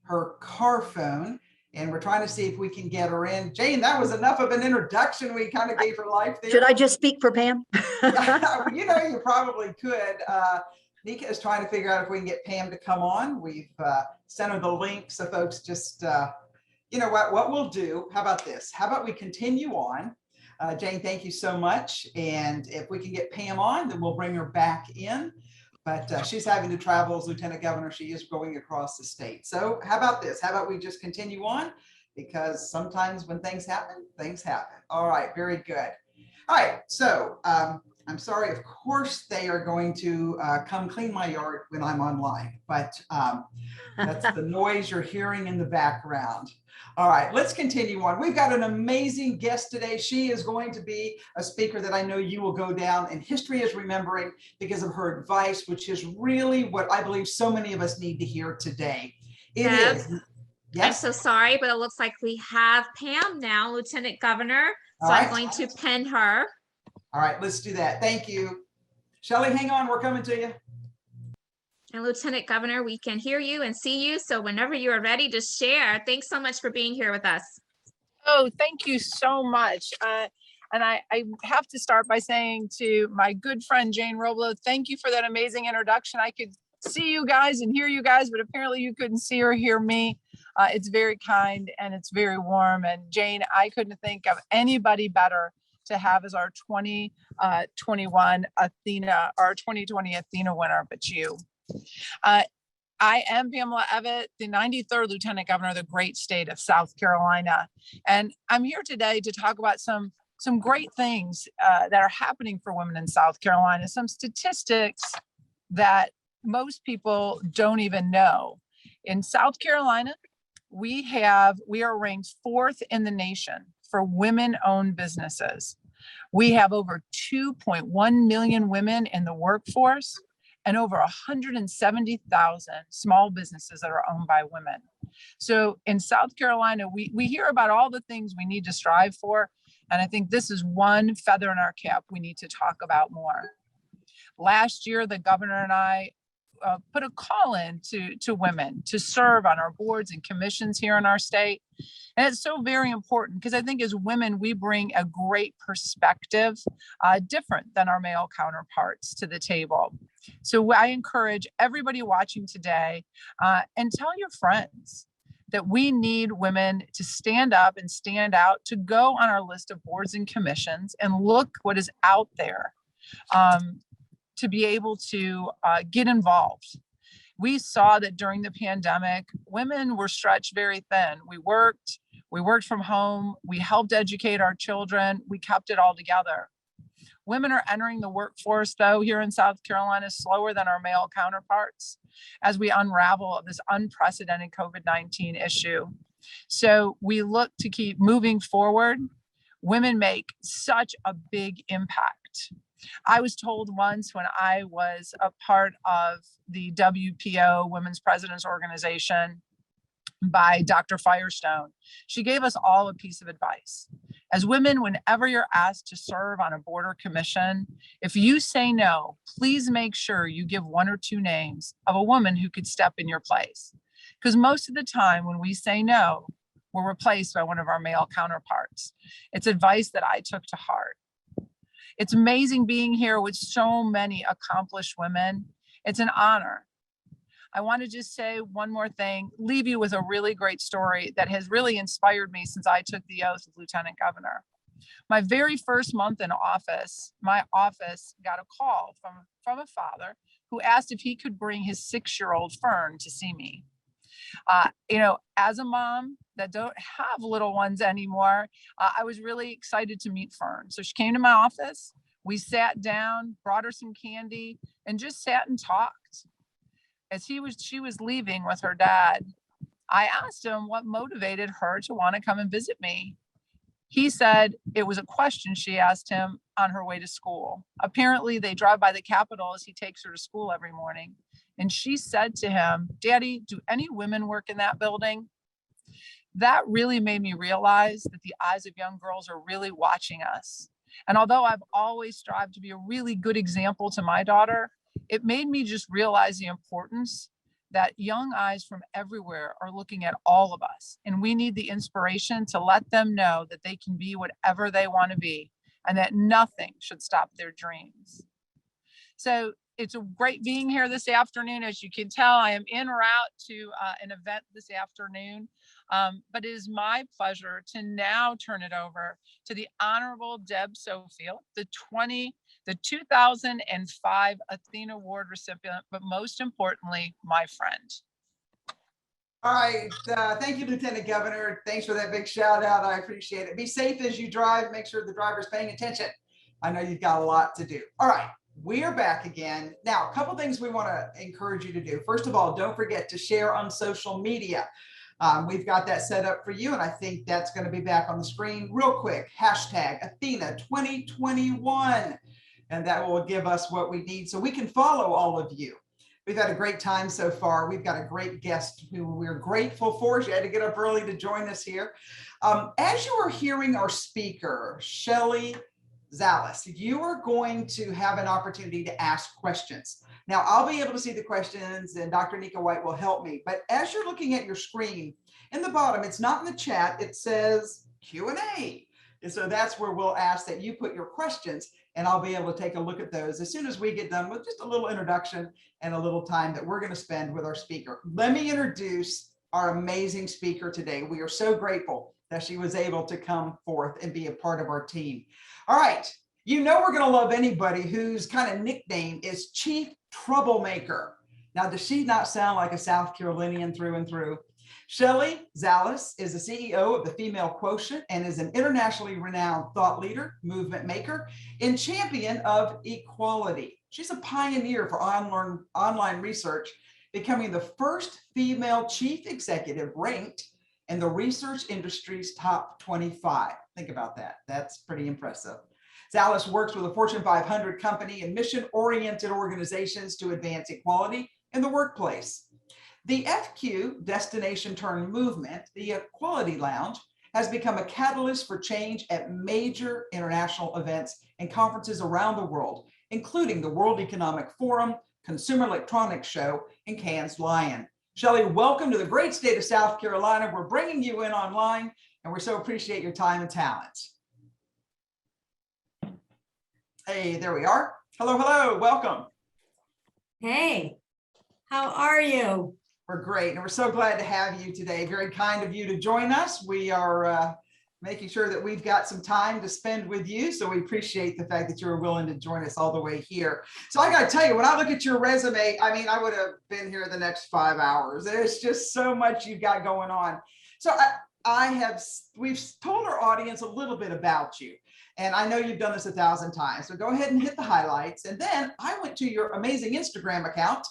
her car phone, and we're trying to see if we can get her in. Jane, that was enough of an introduction. We kind of gave her life there. Should I just speak for Pam? You know, you probably could. Nika is trying to figure out if we can get Pam to come on. We've sent her the link, so folks just, you know what we'll do, how about this? How about we continue on? Jane, thank you so much. And if we can get Pam on, then we'll bring her back in. But she's having to travel as Lieutenant Governor. She is going across the state. So how about this? How about we just continue on? Because sometimes when things happen, things happen. All right, very good. All right, so I'm sorry, of course they are going to come clean my yard when I'm online, but that's the noise you're hearing in the background. All right, let's continue on. We've got an amazing guest today. She is going to be a speaker that I know you will go down in history as remembering because of her advice, which is really what I believe so many of us need to hear today. It is. Yes? I'm so sorry, but it looks like we have Pam now, Lieutenant Governor. So I'm going to pin her. All right, let's do that. Thank you. Shelley, hang on, we're coming to you. And Lieutenant Governor, we can hear you and see you. So whenever you are ready to share, thanks so much for being here with us. Oh, thank you so much. And I have to start by saying to my good friend, Jane Roblo, thank you for that amazing introduction. I could see you guys and hear you guys, but apparently you couldn't see or hear me. It's very kind and it's very warm. And Jane, I couldn't think of anybody better to have as our 2021 ATHENA, our 2020 ATHENA winner, but you. I am Pamela Evatt, the 93rd Lieutenant Governor of the great state of South Carolina. And I'm here today to talk about some great things that are happening for women in South Carolina, some statistics that most people don't even know. In South Carolina, we are ranked 4th in the nation for women-owned businesses. We have over 2.1 million women in the workforce and over 170,000 small businesses that are owned by women. So in South Carolina, we hear about all the things we need to strive for. And I think this is one feather in our cap we need to talk about more. Last year, the governor and I put a call in to women to serve on our boards and commissions here in our state. And it's so very important because I think as women, we bring a great perspective, different than our male counterparts to the table. So I encourage everybody watching today and tell your friends that we need women to stand up and stand out, to go on our list of boards and commissions and look what is out there to be able to get involved. We saw that during the pandemic, women were stretched very thin. We worked from home, we helped educate our children, we kept it all together. Women are entering the workforce, though, here in South Carolina slower than our male counterparts as we unravel this unprecedented COVID-19 issue. So we look to keep moving forward. Women make such a big impact correct. I was told once when I was a part of the WPO, Women's Presidents Organization, by Dr. Firestone. She gave us all a piece of advice. As women, whenever you're asked to serve on a board or commission, if you say no, please make sure you give 1 or 2 names of a woman who could step in your place. Because most of the time when we say no, we're replaced by one of our male counterparts. It's advice that I took to heart. It's amazing being here with so many accomplished women. It's an honor. I want to just say one more thing, leave you with a really great story that has really inspired me since I took the oath of Lieutenant Governor. My very first month in office, my office got a call from a father who asked if he could bring his 6-year-old Fern to see me. As a mom that don't have little ones anymore, I was really excited to meet Fern. So she came to my office, we sat down, brought her some candy, and just sat and talked. As she was leaving with her dad, I asked him what motivated her to want to come and visit me. He said it was a question she asked him on her way to school. Apparently, they drive by the Capitol as he takes her to school every morning. And she said to him, "Daddy, do any women work in that building?" That really made me realize that the eyes of young girls are really watching us. And although I've always strived to be a really good example to my daughter, it made me just realize the importance that young eyes from everywhere are looking at all of us. And we need the inspiration to let them know that they can be whatever they want to be and that nothing should stop their dreams. So it's a great being here this afternoon. As you can tell, I am en route to an event this afternoon, but it is my pleasure to now turn it over to the Honorable Deb Sofield, the 2005 Athena Award recipient, but most importantly, my friend. All right. Thank you, Lieutenant Governor. Thanks for that big shout out. I appreciate it. Be safe as you drive. Make sure the driver's paying attention. I know you've got a lot to do. All right. We are back again. Now, a couple things we want to encourage you to do. First of all, don't forget to share on social media. We've got that set up for you, and I think that's going to be back on the screen real quick. Hashtag Athena 2021. And that will give us what we need so we can follow all of you. We've had a great time so far. We've got a great guest who we're grateful for. She had to get up early to join us here. As you are hearing our speaker, Shelley Zalis, you are going to have an opportunity to ask questions. Now, I'll be able to see the questions and Dr. Nika White will help me. But as you're looking at your screen, in the bottom, it's not in the chat, it says Q&A. And so that's where we'll ask that you put your questions, and I'll be able to take a look at those as soon as we get done with just a little introduction and a little time that we're going to spend with our speaker. Let me introduce our amazing speaker today. We are so grateful that she was able to come forth and be a part of our team. All right. You know we're going to love anybody whose kind of nickname is Chief Troublemaker. Now, does she not sound like a South Carolinian through and through? Shelley Zalis is the CEO of the Female Quotient and is an internationally renowned thought leader, movement maker, and champion of equality. She's a pioneer for online research, becoming the first female chief executive ranked in the research industry's top 25. Think about that. That's pretty impressive. Zalis works with a Fortune 500 company and mission-oriented organizations to advance equality in the workplace. The FQ Destination Turn movement, the Equality Lounge, has become a catalyst for change at major international events and conferences around the world, including the World Economic Forum, Consumer Electronics Show, and Cannes Lion. Shelley, welcome to the great state of South Carolina. We're bringing you in online, and we so appreciate your time and talents. Hey, there we are. Hello, hello, welcome. Hey, how are you? We're great, and we're so glad to have you today. Very kind of you to join us. We are making sure that we've got some time to spend with you, so we appreciate the fact that you were willing to join us all the way here. So I got to tell you, when I look at your resume, I mean, I would have been here the next 5 hours. There's just so much you've got going on. So we've told our audience a little bit about you. And I know you've done this 1,000 times, so go ahead and hit the highlights. And then I went to your amazing Instagram account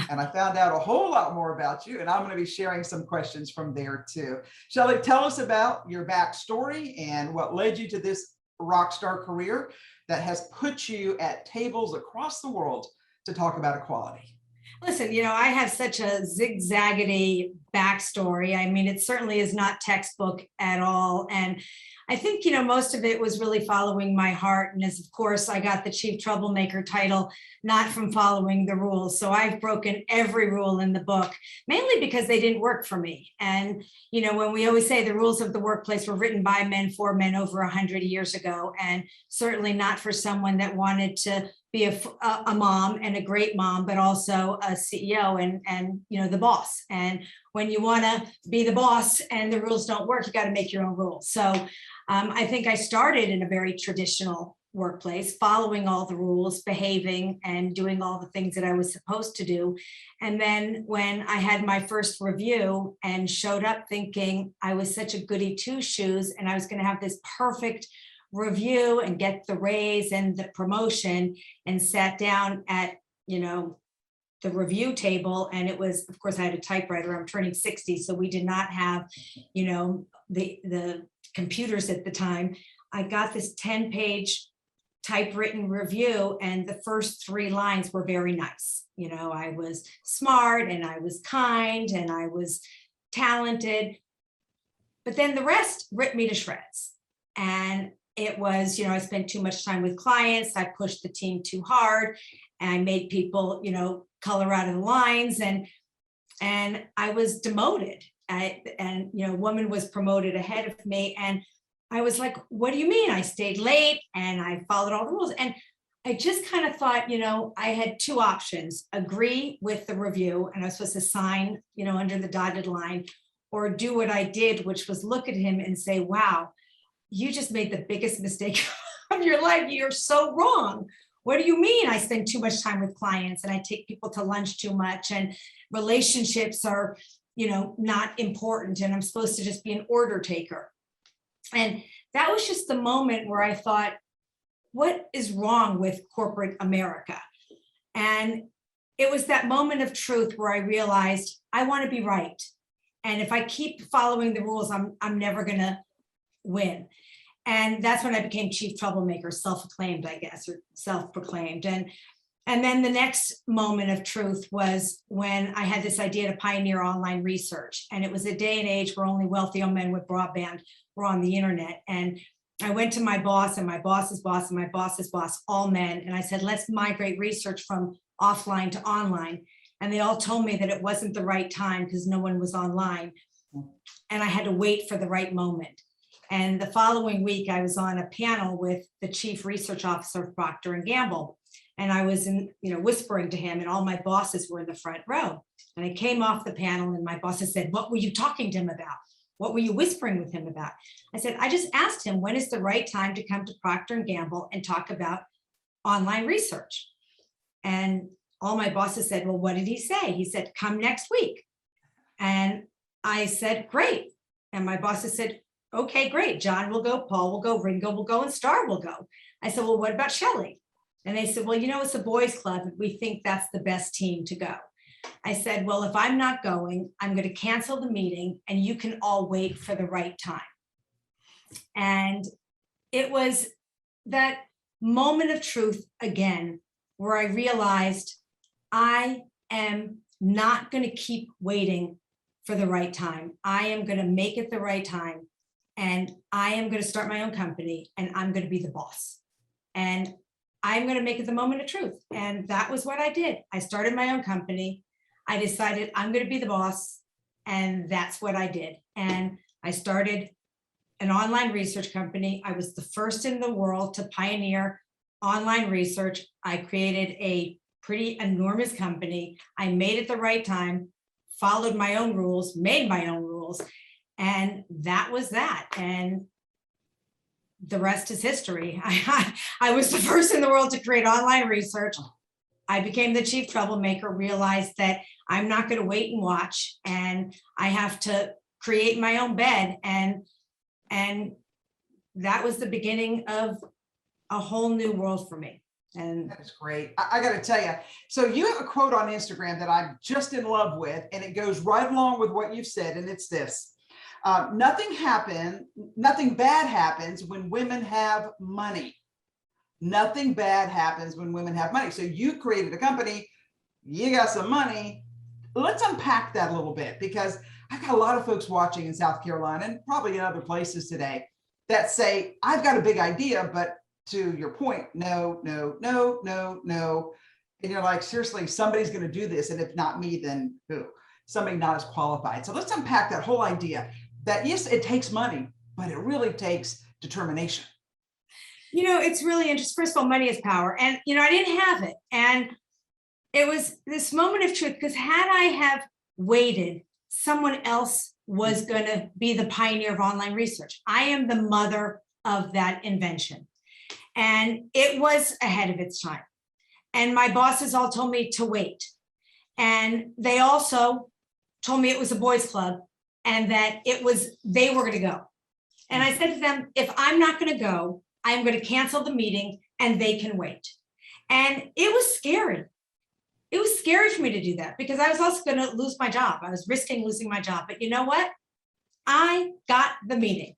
and I found out a whole lot more about you. And I'm going to be sharing some questions from there too. Shelley, tell us about your backstory and what led you to this rock star career that has put you at tables across the world to talk about equality? Listen, I have such a zigzaggedy backstory. I mean, it certainly is not textbook at all. And I think, most of it was really following my heart. And as of course, I got the chief troublemaker title, not from following the rules. So I've broken every rule in the book, mainly because they didn't work for me. And, when we always say the rules of the workplace were written by men for men over 100 years ago, and certainly not for someone that wanted to be a mom and a great mom, but also a CEO and the boss. And when you want to be the boss and the rules don't work, you got to make your own rules. So I think I started in a very traditional workplace, following all the rules, behaving and doing all the things that I was supposed to do. And then when I had my first review and showed up thinking I was such a goody two shoes and I was going to have this perfect review and get the raise and the promotion, and sat down at, the review table. And it was, of course, I had a typewriter. I'm turning 60. So we did not have, the computers at the time. I got this 10-page typewritten review, and the first 3 lines were very nice. I was smart and I was kind and I was talented, but then the rest ripped me to shreds. And it was, I spent too much time with clients. I pushed the team too hard and I made people, color out of the lines, and I was demoted. A woman was promoted ahead of me. And I was like, what do you mean? I stayed late and I followed all the rules. And I just kind of thought, I had 2 options: agree with the review, and I was supposed to sign, under the dotted line, or do what I did, which was look at him and say, wow, you just made the biggest mistake of your life. You're so wrong. What do you mean I spend too much time with clients and I take people to lunch too much and relationships are, not important and I'm supposed to just be an order taker? And that was just the moment where I thought, what is wrong with corporate America? And it was that moment of truth where I realized I want to be right. And if I keep following the rules, I'm never going to win. And that's when I became chief troublemaker, self-acclaimed, I guess, or self-proclaimed. And then the next moment of truth was when I had this idea to pioneer online research. And it was a day and age where only wealthy men with broadband were on the internet. And I went to my boss and my boss's boss and my boss's boss, all men. And I said, let's migrate research from offline to online. And they all told me that it wasn't the right time because no one was online. And I had to wait for the right moment. And the following week, I was on a panel with the chief research officer of Procter & Gamble. And I was whispering to him, and all my bosses were in the front row. And I came off the panel and my bosses said, what were you talking to him about? What were you whispering with him about? I said, I just asked him, when is the right time to come to Procter & Gamble and talk about online research? And all my bosses said, well, what did he say? He said, come next week. And I said, great. And my bosses said, okay, great. John will go, Paul will go, Ringo will go, and Star will go. I said, well, what about Shelley? And they said, well, it's a boys club. And we think that's the best team to go. I said, well, if I'm not going, I'm going to cancel the meeting and you can all wait for the right time. And it was that moment of truth again, where I realized I am not going to keep waiting for the right time. I am going to make it the right time. And I am going to start my own company and I'm going to be the boss. And I'm going to make it the moment of truth. And that was what I did. I started my own company. I decided I'm going to be the boss. And that's what I did. And I started an online research company. I was the first in the world to pioneer online research. I created a pretty enormous company. I made it the right time, followed my own rules, made my own rules. And that was that. And the rest is history. I was the first in the world to create online research. I became the chief troublemaker, realized that I'm not going to wait and watch, and I have to create my own bed. And that was the beginning of a whole new world for me. And that is great. I got to tell you, so you have a quote on Instagram that I'm just in love with, and it goes right along with what you've said. And it's this: nothing bad happens when women have money. Nothing bad happens when women have money. So you created a company, you got some money. Let's unpack that a little bit, because I've got a lot of folks watching in South Carolina and probably in other places today that say, I've got a big idea, but to your point, no. And you're like, seriously, somebody's going to do this. And if not me, then who? Somebody not as qualified. So let's unpack that whole idea that yes, it takes money, but it really takes determination. You know, it's really interesting. First of all, money is power. And, you know, I didn't have it. And it was this moment of truth, because had I have waited, someone else was going to be the pioneer of online research. I am the mother of that invention. And it was ahead of its time. And my bosses all told me to wait. And they also told me it was a boys' club and that they were going to go. And I said to them, if I'm not going to go, I'm going to cancel the meeting and they can wait. And it was scary. It was scary for me to do that, because I was also going to lose my job. I was risking losing my job. But you know what? I got the meeting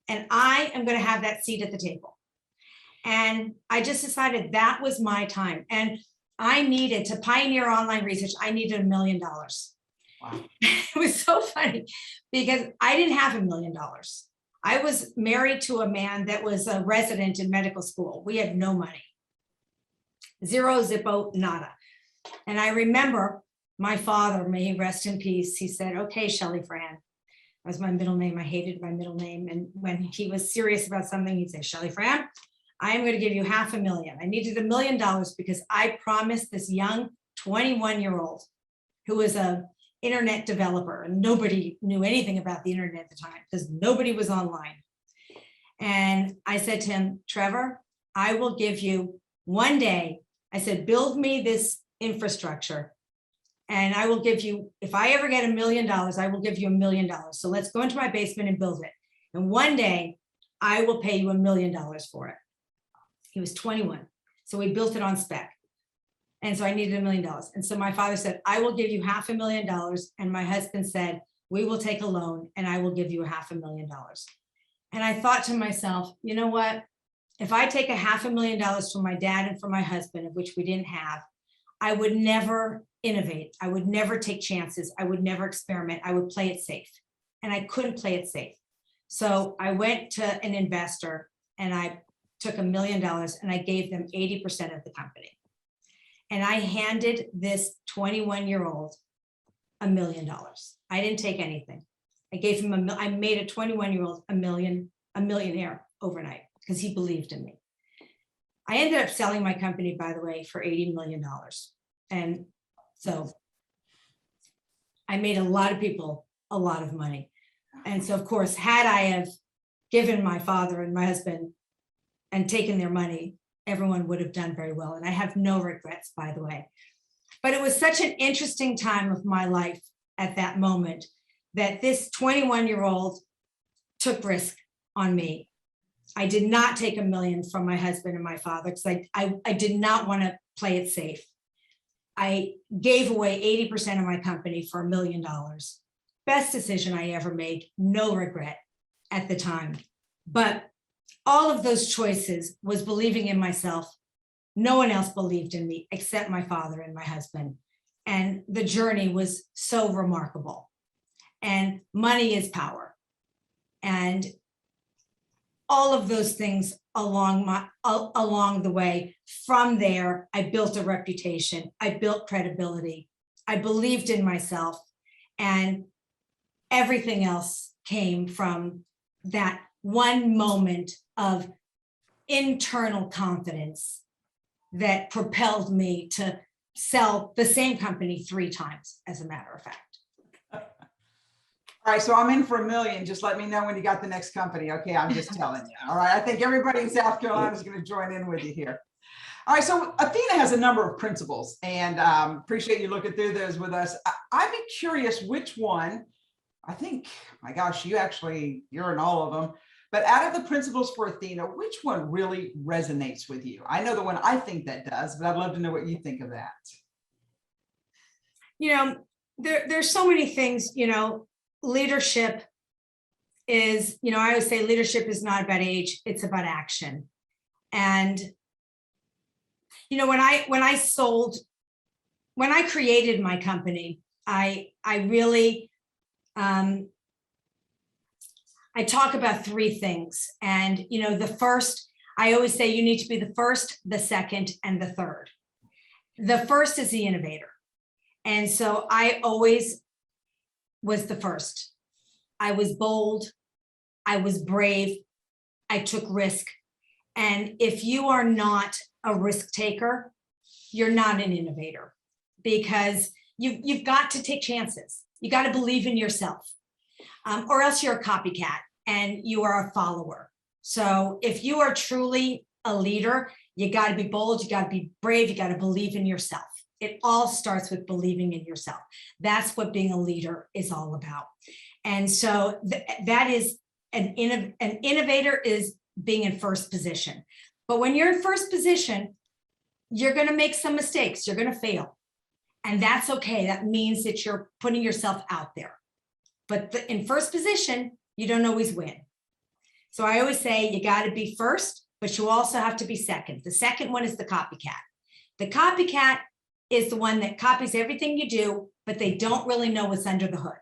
and I am going to have that seat at the table. And I just decided that was my time. And I needed to pioneer online research. I needed $1 million. Wow. It was so funny because I didn't have $1 million. I was married to a man that was a resident in medical school. We had no money. Zero, zippo, nada. And I remember my father, may he rest in peace, he said, okay, Shelley Fran. That was my middle name. I hated my middle name. And when he was serious about something, he'd say, Shelley Fran, I am going to give you $500,000. I needed $1 million because I promised this young 21-year-old who was an internet developer, and nobody knew anything about the internet at the time because nobody was online. And I said to him, Trevor, I will give you one day. I said, build me this infrastructure and I will give you, if I ever get $1 million, I will give you $1 million. So let's go into my basement and build it. And one day I will pay you $1 million for it. He was 21. So we built it on spec. And so I needed $1 million. And so my father said, I will give you $500,000. And my husband said, we will take a loan and I will give you $500,000. And I thought to myself, you know what? If I take $500,000 from my dad and from my husband, of which we didn't have, I would never innovate. I would never take chances. I would never experiment. I would play it safe. And I couldn't play it safe. So I went to an investor and I took $1 million and I gave them 80% of the company. And I handed this 21-year-old $1 million. I didn't take anything. I gave him I made a 21-year-old a millionaire overnight because he believed in me. I ended up selling my company, by the way, for $80 million. And so I made a lot of people a lot of money. And so, of course, had I have given my father and my husband and taken their money, everyone would have done very well. And I have no regrets, by the way. But it was such an interesting time of my life at that moment that this 21-year-old took risk on me. I did not take $1 million from my husband and my father because I did not want to play it safe. I gave away 80% of my company for $1 million. Best decision I ever made, no regret at the time. But all of those choices was believing in myself. No one else believed in me except my father and my husband. And the journey was so remarkable. And money is power. And all of those things along the way. From there, I built a reputation. I built credibility. I believed in myself. And everything else came from that one moment of internal confidence that propelled me to sell the same company 3 times, as a matter of fact. All right, so I'm in for $1 million. Just let me know when you got the next company. Okay, I'm just telling you. All right, I think everybody in South Carolina is going to join in with you here. All right, so ATHENA has a number of principles, and appreciate you looking through those with us. I'd be curious which one. I think, my gosh, you're in all of them. But out of the principles for ATHENA, which one really resonates with you? I know the one I think that does, but I'd love to know what you think of that. You know, there's so many things, you know, leadership is, you know, I always say leadership is not about age, it's about action. And You know, when I created my company, I really, I talk about three things. And, you know, the first, I always say you need to be the first, the second, and the third. The first is the innovator. And so I always was the first. I was bold. I was brave. I took risk. And if you are not a risk taker, you're not an innovator, because you've got to take chances. You got to believe in yourself, or else you're a copycat and you are a follower. So if you are truly a leader, you got to be bold, you got to be brave, you got to believe in yourself. It all starts with believing in yourself. That's what being a leader is all about. And so that is an innovator is being in first position. But when you're in first position, you're going to make some mistakes. You're going to fail. And that's okay. That means that you're putting yourself out there. But in first position, you don't always win. So I always say you got to be first, but you also have to be second. The second one is the copycat. The copycat is the one that copies everything you do, but they don't really know what's under the hood.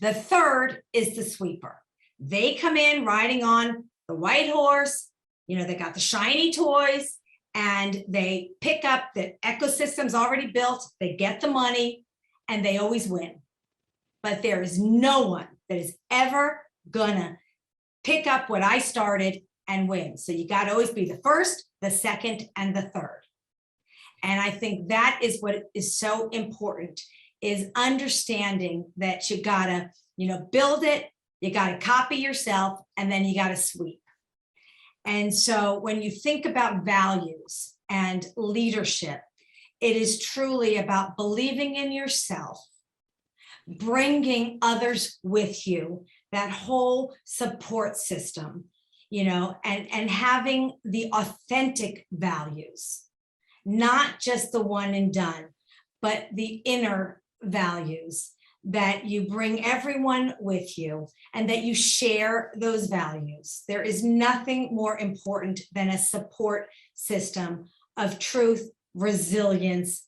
The third is the sweeper. They come in riding on the white horse, you know, they got the shiny toys, and they pick up the ecosystem's already built, they get the money, and they always win. But there is no one that is ever gonna pick up what I started and win. So you got to always be the first, the second, and the third. And I think that is what is so important, is understanding that you gotta, you know, build it, you gotta copy yourself, and then you gotta sweep. And so when you think about values and leadership, it is truly about believing in yourself, bringing others with you, that whole support system, you know, and having the authentic values, not just the one and done, but the inner values, that you bring everyone with you and that you share those values. There is nothing more important than a support system of truth, resilience,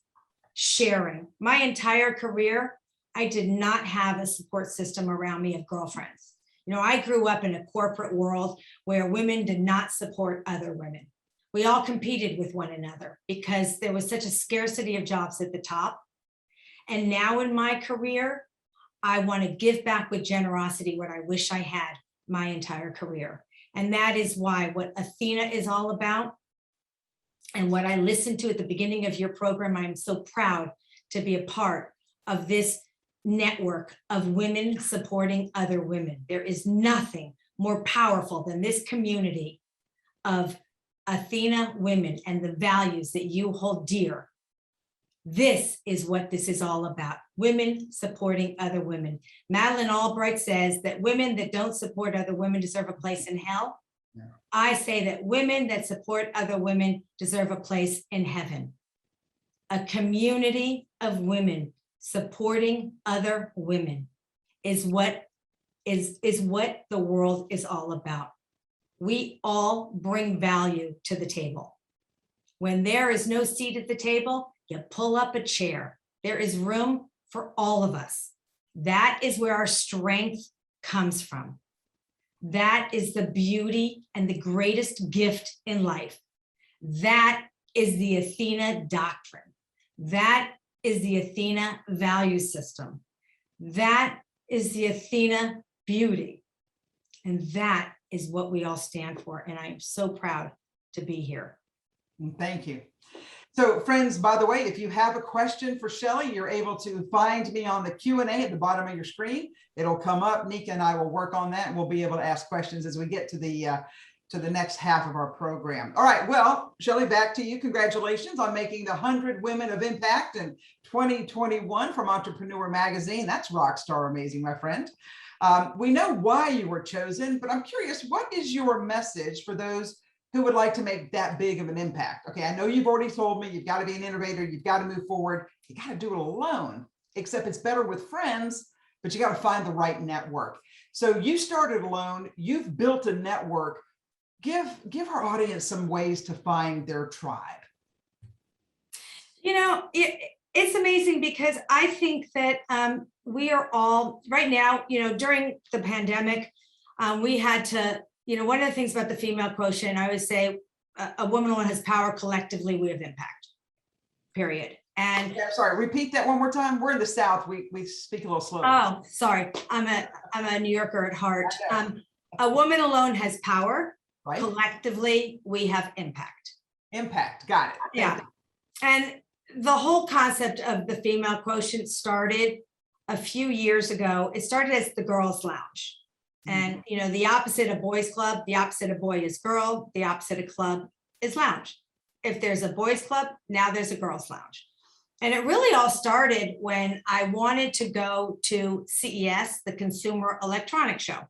sharing. My entire career, I did not have a support system around me of girlfriends. You know, I grew up in a corporate world where women did not support other women. We all competed with one another because there was such a scarcity of jobs at the top. And now in my career, I want to give back with generosity what I wish I had my entire career. And that is why what Athena is all about, and what I listened to at the beginning of your program, I am so proud to be a part of this network of women supporting other women. There is nothing more powerful than this community of Athena women and the values that you hold dear. This is what this is all about. Women supporting other women. Madeleine Albright says that women that don't support other women deserve a place in hell. Yeah. I say that women that support other women deserve a place in heaven. A community of women supporting other women is what the world is all about. We all bring value to the table. When there is no seat at the table, you pull up a chair. There is room for all of us. That is where our strength comes from. That is the beauty and the greatest gift in life. That is the Athena doctrine. That is the Athena value system. That is the Athena beauty. And that is what we all stand for. And I am so proud to be here. Thank you. So friends, by the way, if you have a question for Shelley, you're able to find me on the Q&A at the bottom of your screen. It'll come up. Nika and I will work on that, and we'll be able to ask questions as we get to the next half of our program. All right, well, Shelley, back to you. Congratulations on making the 100 Women of Impact in 2021 from Entrepreneur Magazine. That's rockstar amazing, my friend. We know why you were chosen, but I'm curious, what is your message for those who would like to make that big of an impact? Okay, I know you've already told me you've got to be an innovator, you've got to move forward, you got to do it alone, except it's better with friends, but you got to find the right network. So you started alone, you've built a network. Give our audience some ways to find their tribe. It's amazing because I think that we are all right now, during the pandemic, we had to, one of the things about the female quotient, I always say a woman alone has power, collectively we have impact, period. And Yeah, sorry, repeat that one more time. We're in the South. We speak a little slower. oh, sorry. I'm a New Yorker at heart. A woman alone has power. Right. Collectively, we have impact. Impact. Got it. Yeah. And the whole concept of the female quotient started a few years ago. It started as the girls' lounge. And, the opposite of boys club, the opposite of boy is girl, the opposite of club is lounge. If there's a boys club, now there's a girls' lounge. And it really all started when I wanted to go to CES, the Consumer Electronics Show.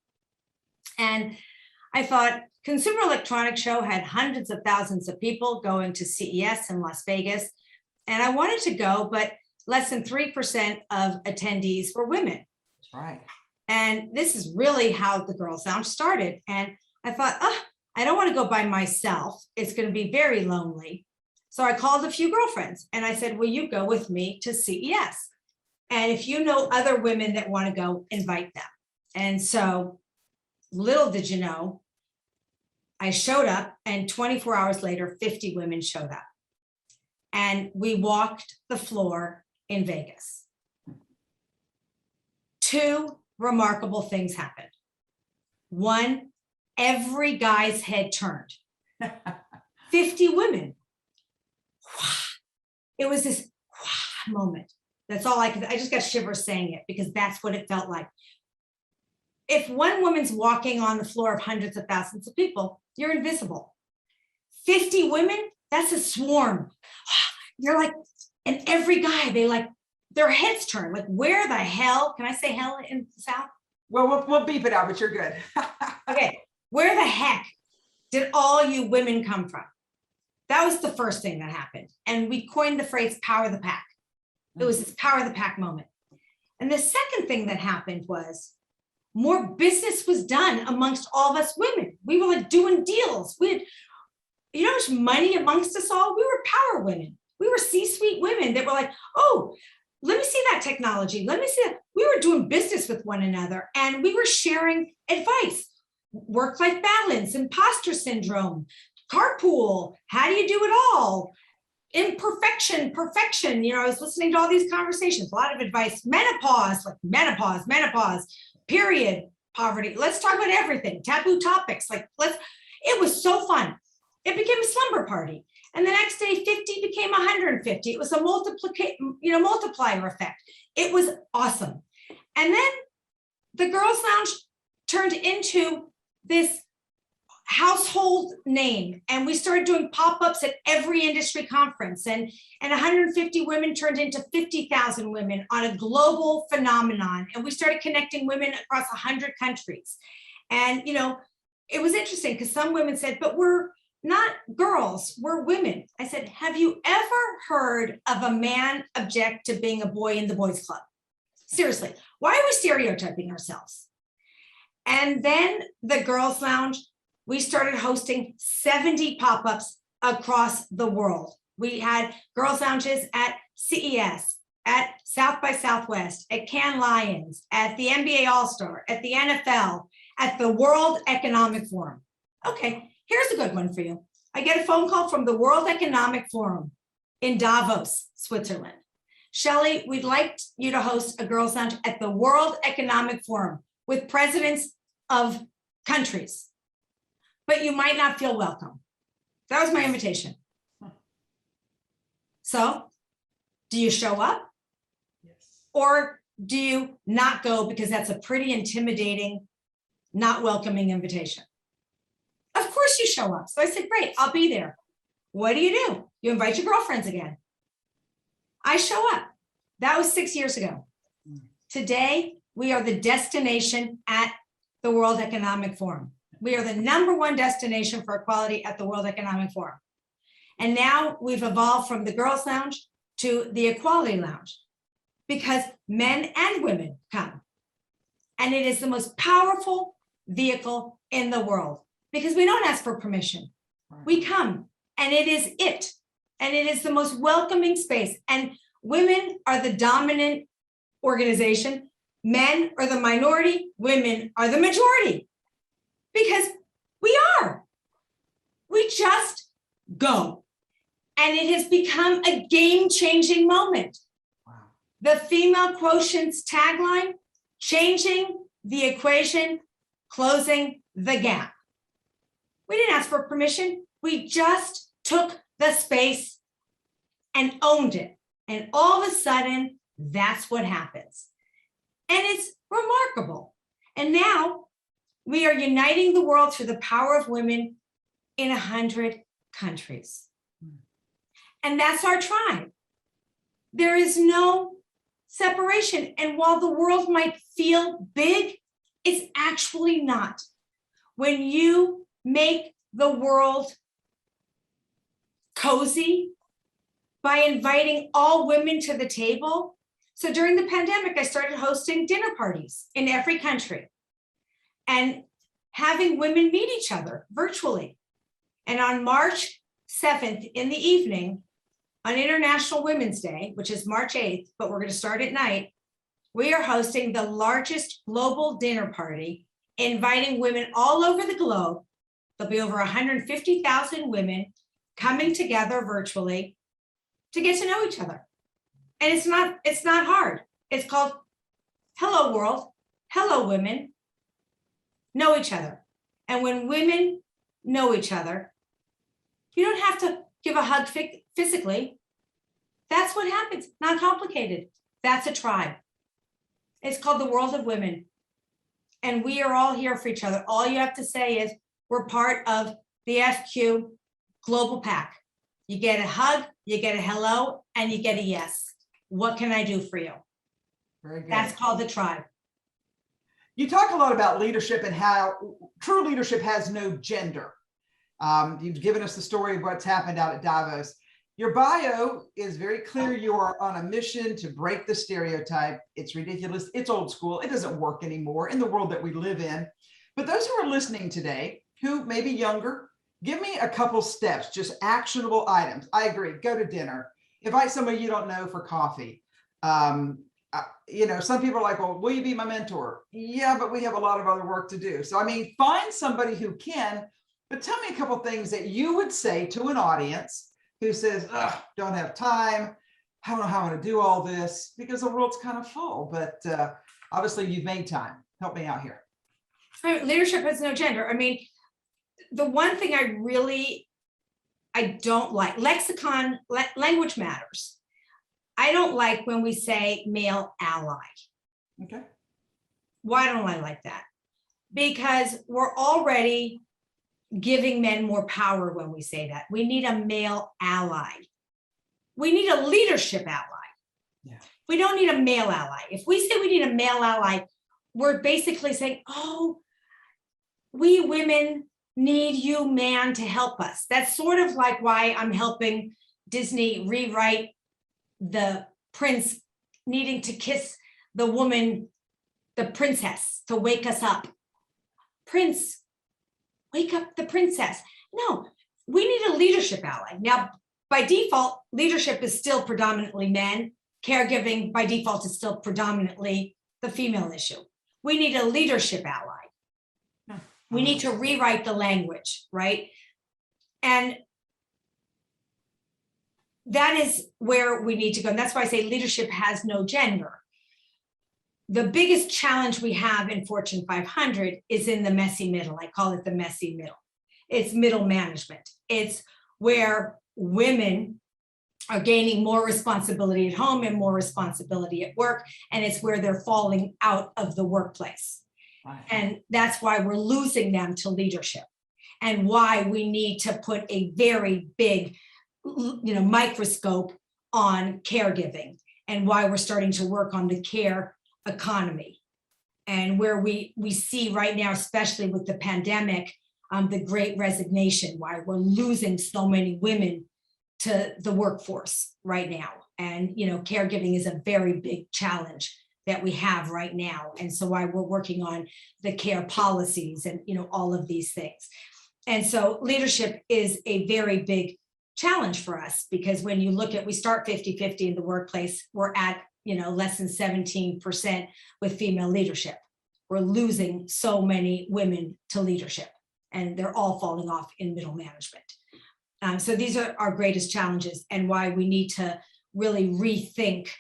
And I thought Consumer Electronics Show had hundreds of thousands of people going to CES in Las Vegas. And I wanted to go, but less than 3% of attendees were women. That's right. And this is really how the Girls Lounge started. And I thought, I don't want to go by myself. It's going to be very lonely. So I called a few girlfriends and I said, will you go with me to CES? And if you know other women that want to go, invite them. And so little did you know, I showed up and 24 hours later, 50 women showed up. And we walked the floor in Vegas. Two remarkable things happened. One, every guy's head turned. 50 women. It was this moment. That's all I just got shivers saying it because that's what it felt like. If one woman's walking on the floor of hundreds of thousands of people, you're invisible. 50 women, that's a swarm. You're like, and every guy, their heads turn. Like, where the hell, can I say hell in the South? Well, we'll beep it out, but you're good. Okay, where the heck did all you women come from? That was the first thing that happened. And we coined the phrase power of the pack. It was this power of the pack moment. And the second thing that happened was more business was done amongst all of us women. We were like doing deals. We had, how much money amongst us all? We were power women. We were C-suite women that were like, oh, let me see that technology. Let me see that. We were doing business with one another and we were sharing advice, work-life balance, imposter syndrome, carpool, how do you do it all? Imperfection, perfection. I was listening to all these conversations, a lot of advice, menopause, period, poverty. Let's talk about everything, taboo topics. It was so fun. It became a slumber party. And the next day, 50 became 150. It was a multiplier effect. It was awesome. And then the Girls Lounge turned into this household name. And we started doing pop-ups at every industry conference. And 150 women turned into 50,000 women on a global phenomenon. And we started connecting women across 100 countries. And, it was interesting because some women said, but we're not girls, we're women. I said, have you ever heard of a man object to being a boy in the boys club? Seriously, why are we stereotyping ourselves? And then the Girls Lounge, we started hosting 70 pop-ups across the world. We had Girls Lounges at CES, at South by Southwest, at Cannes Lions, at the NBA All-Star, at the NFL, at the World Economic Forum. Okay, here's a good one for you. I get a phone call from the World Economic Forum in Davos, Switzerland. Shelley, we'd like you to host a Girls Lounge at the World Economic Forum with presidents of countries, but you might not feel welcome. That was my invitation. So, do you show up? Yes. Or do you not go because that's a pretty intimidating, not welcoming invitation? Of course you show up. So I said, great, I'll be there. What do? You invite your girlfriends again. I show up. That was 6 years ago. Today, we are the destination at the World Economic Forum. We are the #1 destination for equality at the World Economic Forum. And now we've evolved from the Girls Lounge to the Equality Lounge because men and women come. And it is the most powerful vehicle in the world because we don't ask for permission. We come and it is it. And it is the most welcoming space. And women are the dominant organization. Men are the minority. Women are the majority. Because we are. We just go. And it has become a game-changing moment. Wow. The female quotient's tagline, changing the equation, closing the gap. We didn't ask for permission. We just took the space and owned it. And all of a sudden, that's what happens. And it's remarkable. And now we are uniting the world through the power of women in 100 countries. And that's our tribe. There is no separation. And while the world might feel big, it's actually not. When you make the world cozy by inviting all women to the table. So during the pandemic, I started hosting dinner parties in every country and having women meet each other virtually. And on March 7th in the evening, on International Women's Day, which is March 8th, but we're going to start at night, we are hosting the largest global dinner party, inviting women all over the globe. There'll be over 150,000 women coming together virtually to get to know each other. And it's not hard. It's called Hello World, Hello Women, Know Each Other. And when women know each other, you don't have to give a hug physically. That's what happens, not complicated. That's a tribe. It's called the World of Women. And we are all here for each other. All you have to say is we're part of the FQ Global Pack. You get a hug, you get a hello, and you get a yes. What can I do for you? Very good. That's called the tribe. You talk a lot about leadership and how true leadership has no gender. You've given us the story of what's happened out at Davos. Your bio is very clear. You are on a mission to break the stereotype. It's ridiculous. It's old school. It doesn't work anymore in the world that we live in. But those who are listening today, who may be younger, give me a couple steps, just actionable items. I agree. Go to dinner. Invite somebody you don't know for coffee. You know, some people are like, well, will you be my mentor? Yeah, but we have a lot of other work to do. So, I mean, find somebody who can, but tell me a couple things that you would say to an audience who says, don't have time. I don't know how I'm going to do all this because the world's kind of full, but obviously you've made time. Help me out here. Leadership has no gender. I mean, the one thing I don't like, lexicon, language matters. I don't like when we say male ally. Okay. Why don't I like that? Because we're already giving men more power when we say that. We need a male ally. We need a leadership ally. Yeah. We don't need a male ally. If we say we need a male ally, we're basically saying, oh, we women need you, man, to help us. That's sort of like why I'm helping Disney rewrite the prince needing to kiss the woman, the princess, to wake us up. Prince, wake up the princess. No, we need a leadership ally. Now, by default, leadership is still predominantly men. Caregiving by default is still predominantly the female issue. We need a leadership ally. We need to rewrite the language, right? And that is where we need to go. And that's why I say leadership has no gender. The biggest challenge we have in Fortune 500 is in the messy middle. I call it the messy middle. It's middle management. It's where women are gaining more responsibility at home and more responsibility at work. And it's where they're falling out of the workplace. Right. And that's why we're losing them to leadership, and why we need to put a very big, microscope on caregiving, and why we're starting to work on the care economy, and where we see right now, especially with the pandemic, the great resignation, why we're losing so many women to the workforce right now. And, caregiving is a very big challenge that we have right now. And so why we're working on the care policies and, all of these things. And so leadership is a very big challenge for us, because when you look at, we start 50-50 in the workplace, we're at, less than 17% with female leadership. We're losing so many women to leadership, and they're all falling off in middle management. So these are our greatest challenges, and why we need to really rethink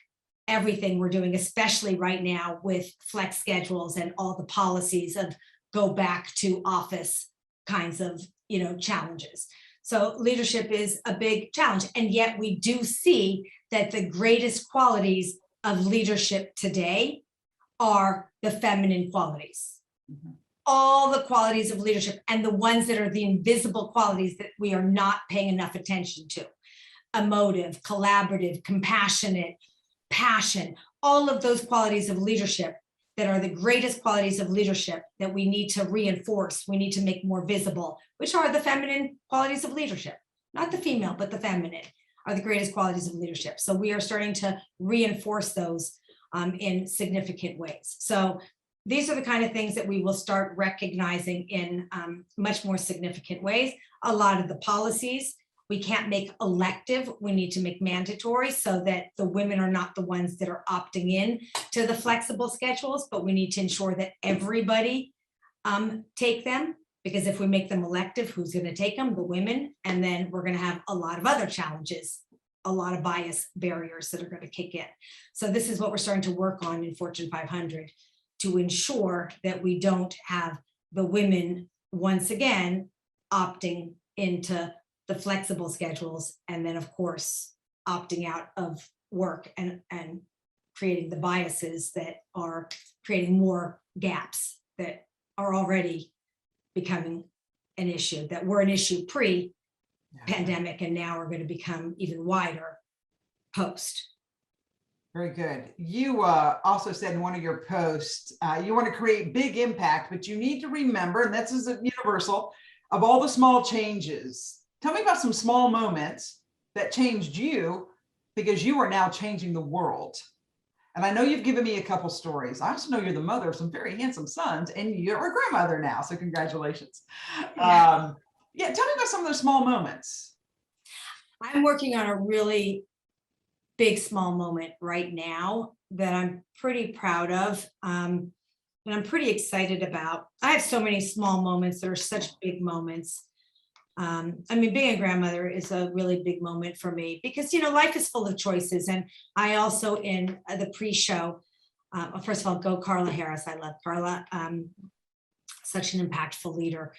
everything we're doing, especially right now with flex schedules and all the policies of go back to office kinds of, challenges. So leadership is a big challenge. And yet we do see that the greatest qualities of leadership today are the feminine qualities. Mm-hmm. All the qualities of leadership, and the ones that are the invisible qualities that we are not paying enough attention to. Emotive, collaborative, compassionate, passion, all of those qualities of leadership that are the greatest qualities of leadership that we need to reinforce, we need to make more visible, which are the feminine qualities of leadership. Not the female, but the feminine are the greatest qualities of leadership. So we are starting to reinforce those in significant ways. So these are the kind of things that we will start recognizing in much more significant ways. A lot of the policies we can't make elective, we need to make mandatory, so that the women are not the ones that are opting in to the flexible schedules, but we need to ensure that everybody take them, because if we make them elective, who's going to take them? The women. And then we're going to have a lot of other challenges, a lot of bias barriers that are going to kick in. So this is what we're starting to work on in Fortune 500 to ensure that we don't have the women once again opting into the flexible schedules, and then of course opting out of work and creating the biases that are creating more gaps that are already becoming an issue, that were an issue pre-pandemic and now are going to become even wider post. Very good. You also said in one of your posts, you want to create big impact, but you need to remember, and this is universal, of all the small changes. Tell me about some small moments that changed you, because you are now changing the world. And I know you've given me a couple stories. I also know you're the mother of some very handsome sons, and you're a grandmother now. So congratulations. Tell me about some of those small moments. I'm working on a really big small moment right now that I'm pretty proud of. And I'm pretty excited about. I have so many small moments that are such big moments. Being a grandmother is a really big moment for me, because, life is full of choices. And I also, in the pre-show, first of all, go Carla Harris. I love Carla. Such an impactful leader.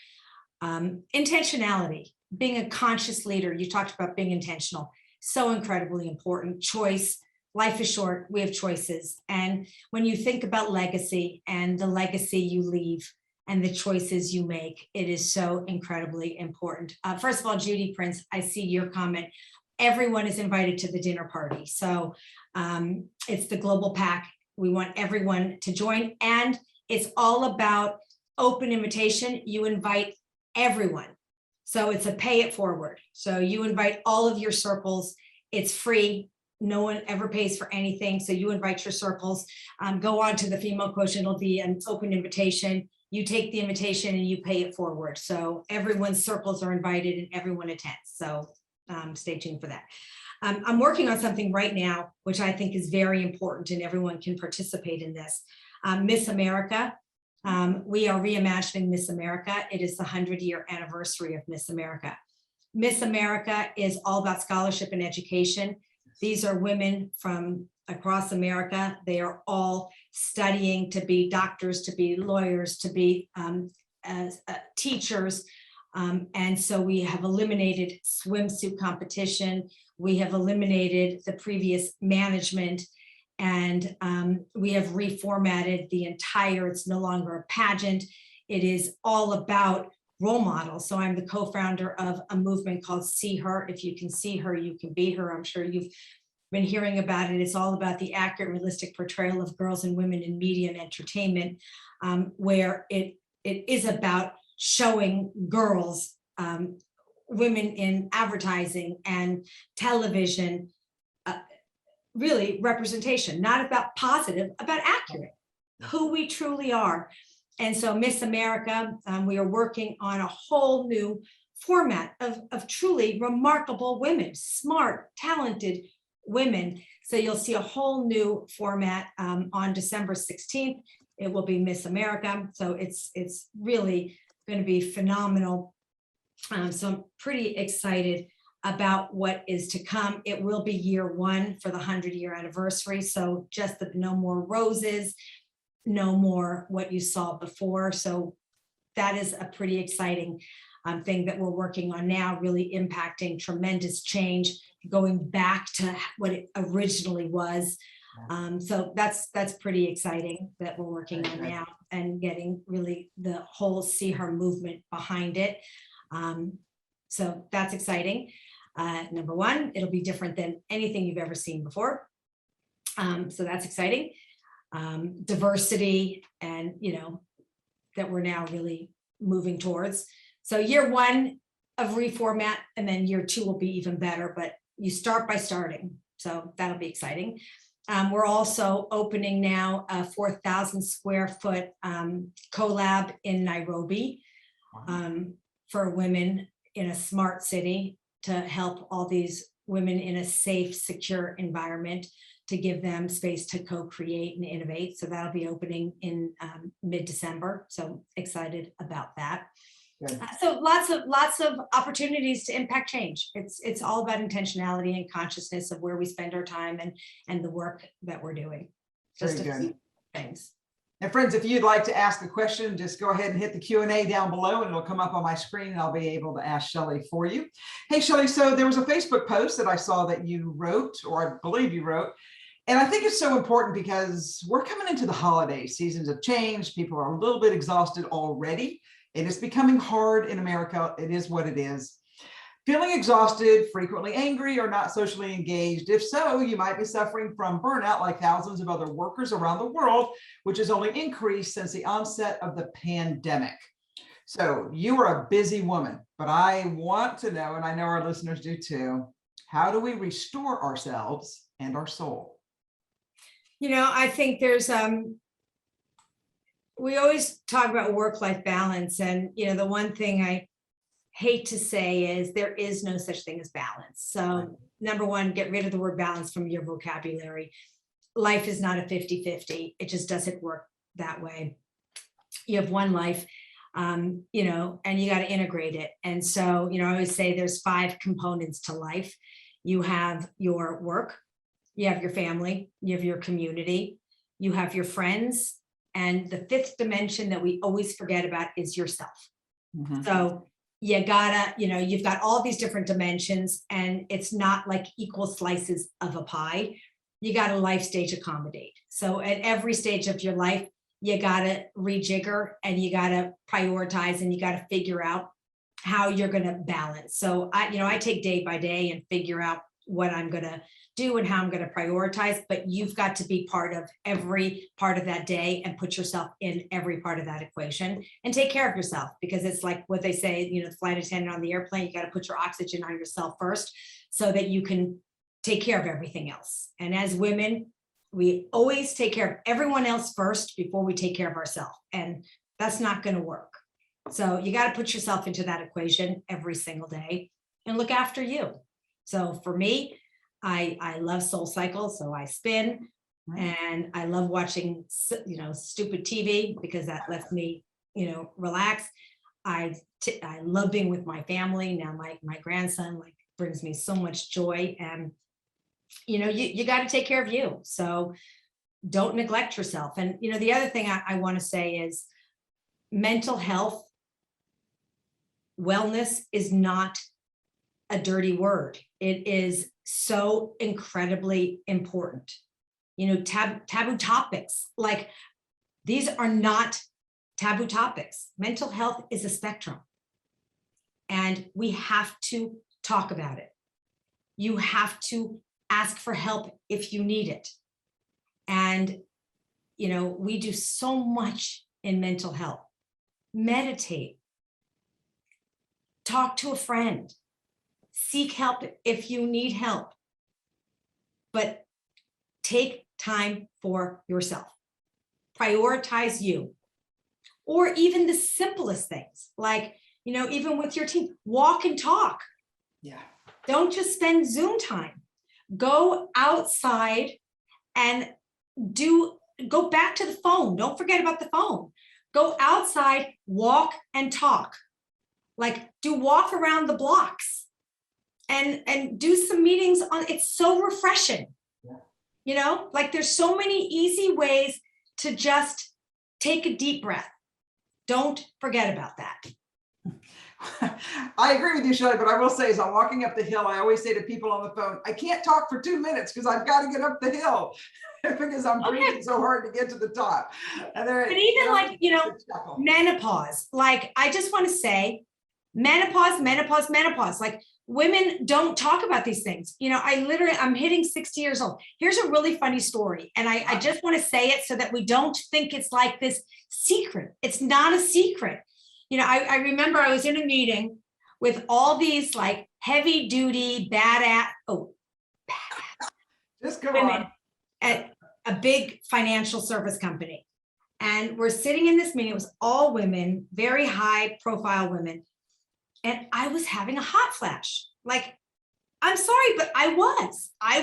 Intentionality, being a conscious leader. You talked about being intentional. So incredibly important. Choice. Life is short. We have choices. And when you think about legacy and the legacy you leave, and the choices you make, it is so incredibly important. First of all, Judy Prince, I see your comment. Everyone is invited to the dinner party. So it's the global pack. We want everyone to join. And it's all about open invitation. You invite everyone. So it's a pay it forward. So you invite all of your circles. It's free. No one ever pays for anything. So you invite your circles. Go on to the Female Quotient. It'll be an open invitation. You take the invitation and you pay it forward. So everyone's circles are invited and everyone attends. So stay tuned for that. I'm working on something right now, which I think is very important, and everyone can participate in this. Miss America. We are reimagining Miss America. It is the 100-year anniversary of Miss America. Miss America is all about scholarship and education. These are women from across America. They are all studying to be doctors, to be lawyers, to be teachers. And so we have eliminated swimsuit competition. We have eliminated the previous management, and we have reformatted the entire, it's no longer a pageant. It is all about role models. So I'm the co-founder of a movement called See Her. If you can see her, you can be her. I'm sure you've been hearing about it. It's all about the accurate, realistic portrayal of girls and women in media and entertainment, where it is about showing girls, women in advertising and television, really representation, not about positive, about accurate, who we truly are. And so Miss America, we are working on a whole new format of truly remarkable women, smart, talented women. So you'll see a whole new format on December 16th. It will be Miss America. So it's really going to be phenomenal. So I'm pretty excited about what is to come. It will be year one for the 100-year anniversary. So just no more roses, no more what you saw before. So that is a pretty exciting thing that we're working on now, really impacting tremendous change, going back to what it originally was. So that's pretty exciting that we're working on now and getting really the whole See Her movement behind it. So that's exciting. Number one, it'll be different than anything you've ever seen before. So that's exciting. Diversity and, that we're now really moving towards. So year one of reformat, and then year two will be even better, but you start by starting. So that'll be exciting. We're also opening now a 4,000 square foot collab in Nairobi for women in a smart city to help all these women in a safe, secure environment, to give them space to co-create and innovate. So that'll be opening in mid-December. So excited about that. So lots of opportunities to impact change. It's all about intentionality and consciousness of where we spend our time and the work that we're doing. Just Very good. Thanks. And friends, if you'd like to ask a question, just go ahead and hit the Q&A down below and it'll come up on my screen and I'll be able to ask Shelley for you. Hey, Shelley, so there was a Facebook post that I saw that you wrote, or I believe you wrote, and I think it's so important because we're coming into the holiday seasons of change. People are a little bit exhausted already, and it's becoming hard in America. It is what it is. Feeling exhausted, frequently angry, or not socially engaged? If so, you might be suffering from burnout like thousands of other workers around the world, which has only increased since the onset of the pandemic. So you are a busy woman, but I want to know, and I know our listeners do too, how do we restore ourselves and our soul? I think there's, we always talk about work-life balance, and, the one thing I hate to say is there is no such thing as balance. So number one, get rid of the word balance from your vocabulary. Life is not a 50-50. It just doesn't work that way. You have one life, and you got to integrate it. And so, I always say there's 5 components to life. You have your work, you have your family, you have your community, you have your friends, and the 5th dimension that we always forget about is yourself. So you gotta, you've got all these different dimensions, and it's not like equal slices of a pie. You got to life stage accommodate. So at every stage of your life, you got to rejigger and you got to prioritize and you got to figure out how you're going to balance. So I take day by day and figure out what I'm going to do and how I'm going to prioritize, but you've got to be part of every part of that day and put yourself in every part of that equation and take care of yourself, because it's like what they say, the flight attendant on the airplane, you got to put your oxygen on yourself first so that you can take care of everything else. And as women, we always take care of everyone else first before we take care of ourselves. And that's not going to work. So you got to put yourself into that equation every single day and look after you. So for me, I love Soul Cycle, so I spin, and I love watching, stupid TV because that lets me, relax. I love being with my family. Now my grandson brings me so much joy, and you got to take care of you. So don't neglect yourself. And the other thing I want to say is mental health, wellness is not a dirty word. It is so incredibly important. Taboo topics, like these are not taboo topics. Mental health is a spectrum, and we have to talk about it. You have to ask for help if you need it. And, we do so much in mental health. Meditate, talk to a friend, seek help if you need help, but take time for yourself. Prioritize you. Or even the simplest things, like even with your team, walk and talk. Yeah. Don't just spend Zoom time. Go outside and go back to the phone. Don't forget about the phone. Go outside, walk and talk. Like walk around the blocks and do some meetings it's so refreshing. Yeah. Like there's so many easy ways to just take a deep breath. Don't forget about that. I agree with you, Shelley, but I will say, as I'm walking up the hill, I always say to people on the phone, I can't talk for 2 minutes because I've got to get up the hill because I'm breathing so hard to get to the top. And but even menopause, like I just want to say menopause, like women don't talk about these things. I'm hitting 60 years old. Here's a really funny story. And I just want to say it so that we don't think it's like this secret. It's not a secret. I remember I was in a meeting with all these like heavy duty badass women at a big financial service company. And we're sitting in this meeting. It was all women, very high profile women. And I was having a hot flash. Like, I'm sorry, but I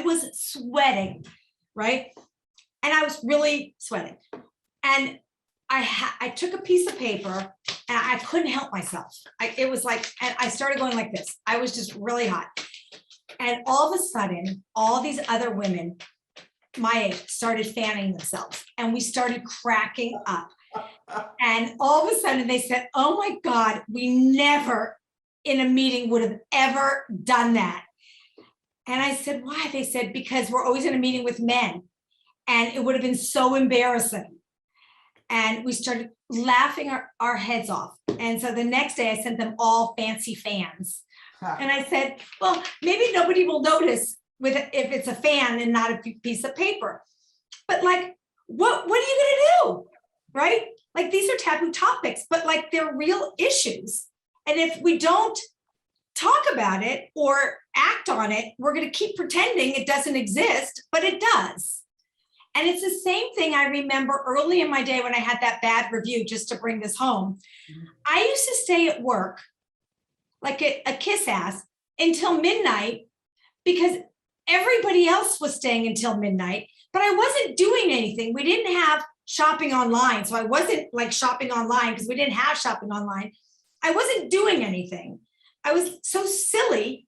was sweating, right? And I was really sweating. And I took a piece of paper and I couldn't help myself. It was like, and I started going like this. I was just really hot. And all of a sudden, all these other women my age started fanning themselves and we started cracking up. And all of a sudden they said, oh my God, we never in a meeting would have ever done that. And I said, why? They said, because we're always in a meeting with men and it would have been so embarrassing. And we started laughing our heads off. And so the next day I sent them all fancy fans. And I said, well, maybe nobody will notice if it's a fan and not a piece of paper. But like, what are you gonna do? Right? Like these are taboo topics, but like they're real issues. And if we don't talk about it or act on it, we're gonna keep pretending it doesn't exist, but it does. And it's the same thing I remember early in my day when I had that bad review, just to bring this home. I used to stay at work like a kiss ass until midnight because everybody else was staying until midnight, but I wasn't doing anything. We didn't have shopping online. So I wasn't like shopping online because we didn't have shopping online. I wasn't doing anything. I was so silly.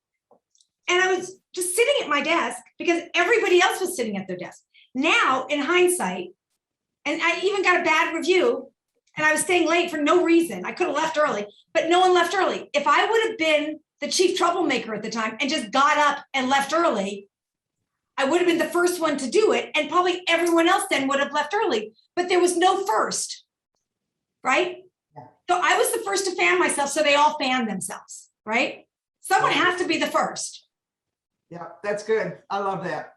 And I was just sitting at my desk because everybody else was sitting at their desk. Now, in hindsight, and I even got a bad review and I was staying late for no reason. I could have left early, but no one left early. If I would have been the chief troublemaker at the time and just got up and left early, I would have been the first one to do it. And probably everyone else then would have left early, but there was no first, right? Yeah. So I was the first to fan myself. So they all fanned themselves, right? Someone has to be the first. Yeah, that's good. I love that.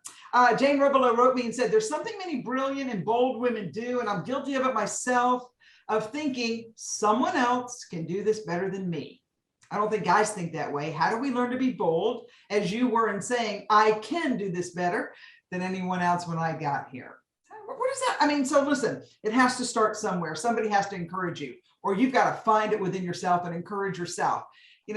Jane Robelo wrote me and said, there's something many brilliant and bold women do, and I'm guilty of it myself, of thinking someone else can do this better than me. I don't think guys think that way. How do we learn to be bold, as you were in saying, I can do this better than anyone else when I got here? What is that? I mean, so listen, it has to start somewhere. Somebody has to encourage you, or you've got to find it within yourself and encourage yourself.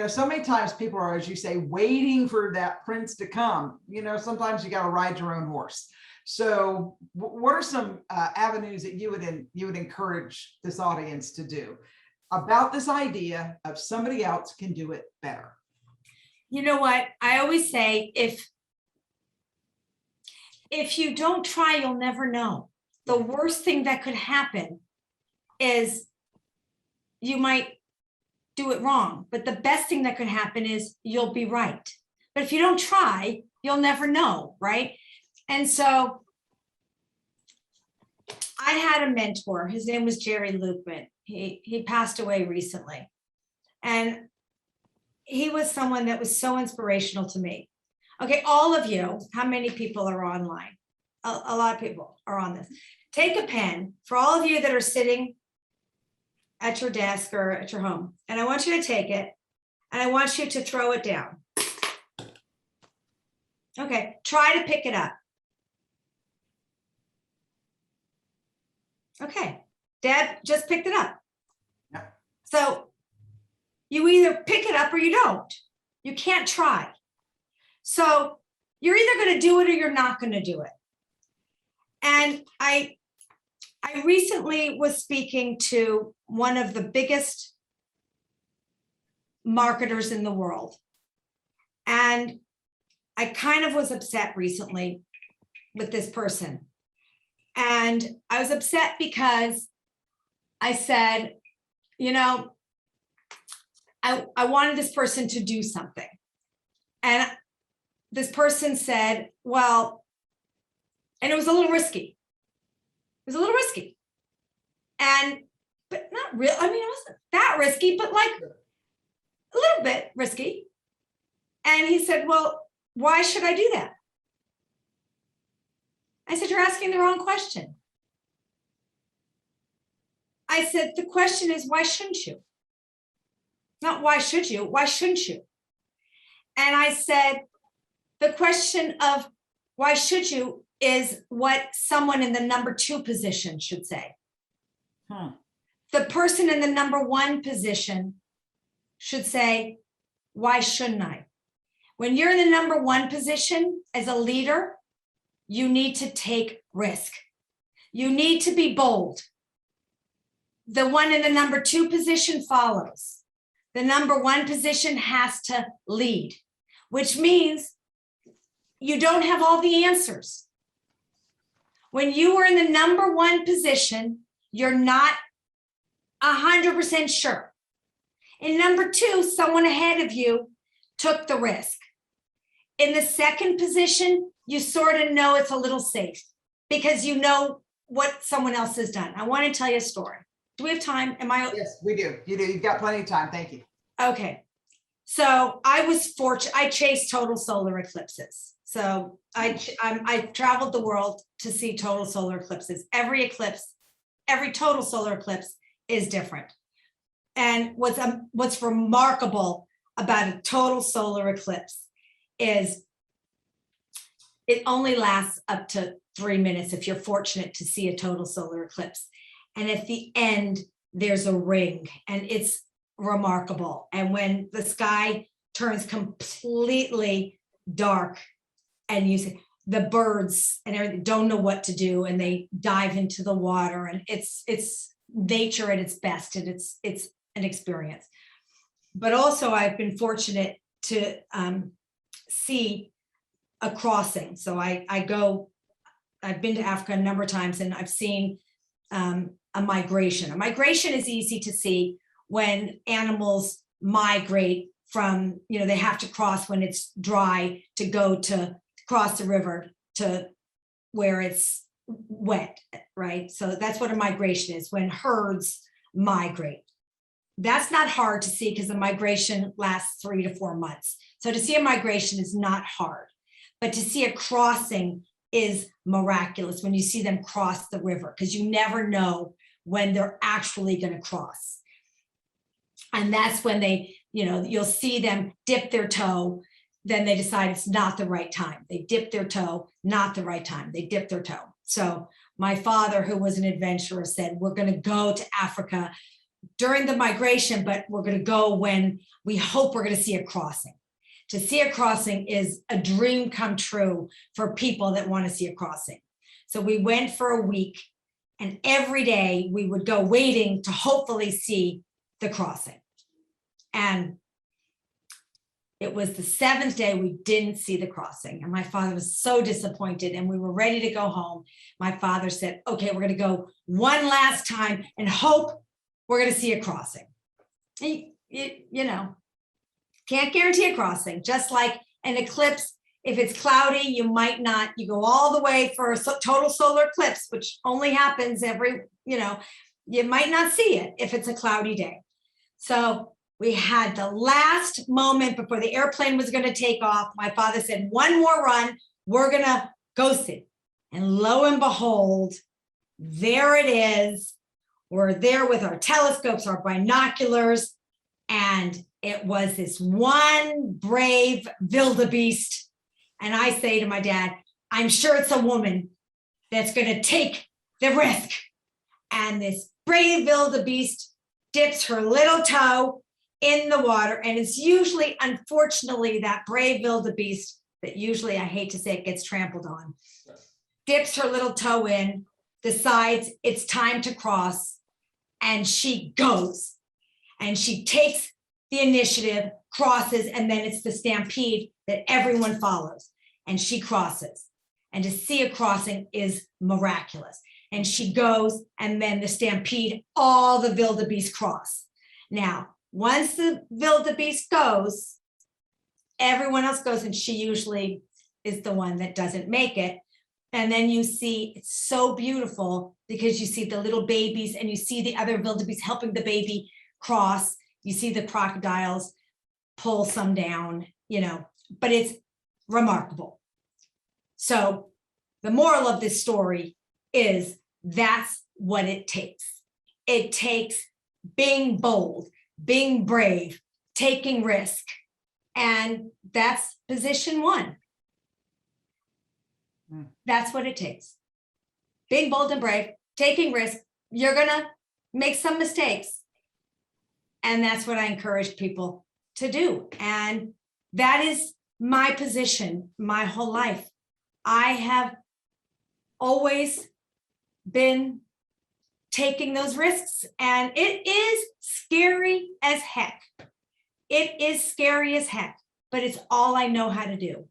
So many times people are, as you say, waiting for that prince to come. Sometimes you got to ride your own horse. So what are some avenues that you would encourage this audience to do about this idea of somebody else can do it better? You know what? I always say, if you don't try, you'll never know. The worst thing that could happen is you might do it wrong, but the best thing that could happen is you'll be right. But if you don't try, you'll never know, right? And so I had a mentor. His name was Jerry Lukeman. He passed away recently. And he was someone that was so inspirational to me. Okay, all of you, how many people are online? A lot of people are on this. Take a pen for all of you that are sitting at your desk or at your home. And I want you to take it and I want you to throw it down. Okay, try to pick it up. Okay, Deb just picked it up. Yeah. So You either pick it up or you don't. You can't try. So you're either going to do it or you're not going to do it. And I recently was speaking to one of the biggest marketers in the world. And I kind of was upset recently with this person. And I was upset because I said, you know, I wanted this person to do something. And this person said, well, and it was a little risky. It was a little risky. And, but not real, I mean, it wasn't that risky, but like a little bit risky. And he said, well, why should I do that? I said, you're asking the wrong question. I said, the question is, why shouldn't you? Not why should you, why shouldn't you? And I said, the question of why should you is what someone in the number 2 position should say. The person in the number 1 position should say, why shouldn't I? When you're in the number 1 position as a leader, you need to take risk. You need to be bold. The one in the number 2 position follows. The number 1 position has to lead, which means you don't have all the answers. When you are in the number 1 position, you're not 100% sure. In number 2, someone ahead of you took the risk. In the 2nd position, you sort of know it's a little safe because you know what someone else has done. I want to tell you a story. Do we have time? Am I? Yes, we do. You do. You've got plenty of time. Thank you. Okay. So I was fortunate. I chased total solar eclipses. So I traveled the world to see total solar eclipses. Every eclipse, every total solar eclipse is different. And what's remarkable about a total solar eclipse is it only lasts up to 3 minutes if you're fortunate to see a total solar eclipse. And at the end, there's a ring, and it's remarkable. And when the sky turns completely dark and you see the birds and everything don't know what to do, and they dive into the water, and it's nature at its best, and it's an experience. But also I've been fortunate to see a crossing. So I've been to Africa a number of times, and I've seen a migration. A migration is easy to see when animals migrate from, they have to cross when it's dry to go to cross the river to where it's wet, right? So that's what a migration is, when herds migrate. That's not hard to see because the migration lasts 3 to 4 months. So to see a migration is not hard, but to see a crossing is miraculous when you see them cross the river, because you never know when they're actually going to cross. And that's when they, you'll see them dip their toe, then they decide it's not the right time. They dip their toe, not the right time. They dip their toe. So my father, who was an adventurer, said, we're going to go to Africa during the migration, but we're going to go when we hope we're going to see a crossing. To see a crossing is a dream come true for people that want to see a crossing. So we went for a week, and every day we would go waiting to hopefully see the crossing. And it was the 7th day we didn't see the crossing. And my father was so disappointed, and we were ready to go home. My father said, okay, we're going to go one last time and hope we're going to see a crossing. Can't guarantee a crossing. Just like an eclipse, if it's cloudy, you might not, you go all the way for a total solar eclipse, which only happens every, you might not see it if it's a cloudy day. So we had the last moment before the airplane was going to take off. My father said, one more run, we're going to go see. And lo and behold, there it is. We're there with our telescopes, our binoculars, and it was this one brave wildebeest. And I say to my dad, I'm sure it's a woman that's going to take the risk. And this brave wildebeest dips her little toe in the water. And it's usually, unfortunately, that brave wildebeest that usually, I hate to say it, gets trampled on, dips her little toe in, decides it's time to cross, and she goes. And she takes the initiative, crosses, and then it's the stampede that everyone follows. And she crosses. And to see a crossing is miraculous. And she goes, and then the stampede, all the wildebeest cross. Now, once the wildebeest goes, everyone else goes, and she usually is the one that doesn't make it. And then you see, it's so beautiful because you see the little babies and you see the other wildebeest helping the baby cross. You see the crocodiles pull some down, you know, but it's remarkable. So the moral of this story is that's what it takes. It takes being bold, being brave, taking risk. And that's position one. That's what it takes. Being bold and brave, taking risk. You're gonna make some mistakes. And that's what I encourage people to do. And that is my position my whole life. I have always been taking those risks, and it is scary as heck. It is scary as heck, but it's all I know how to do.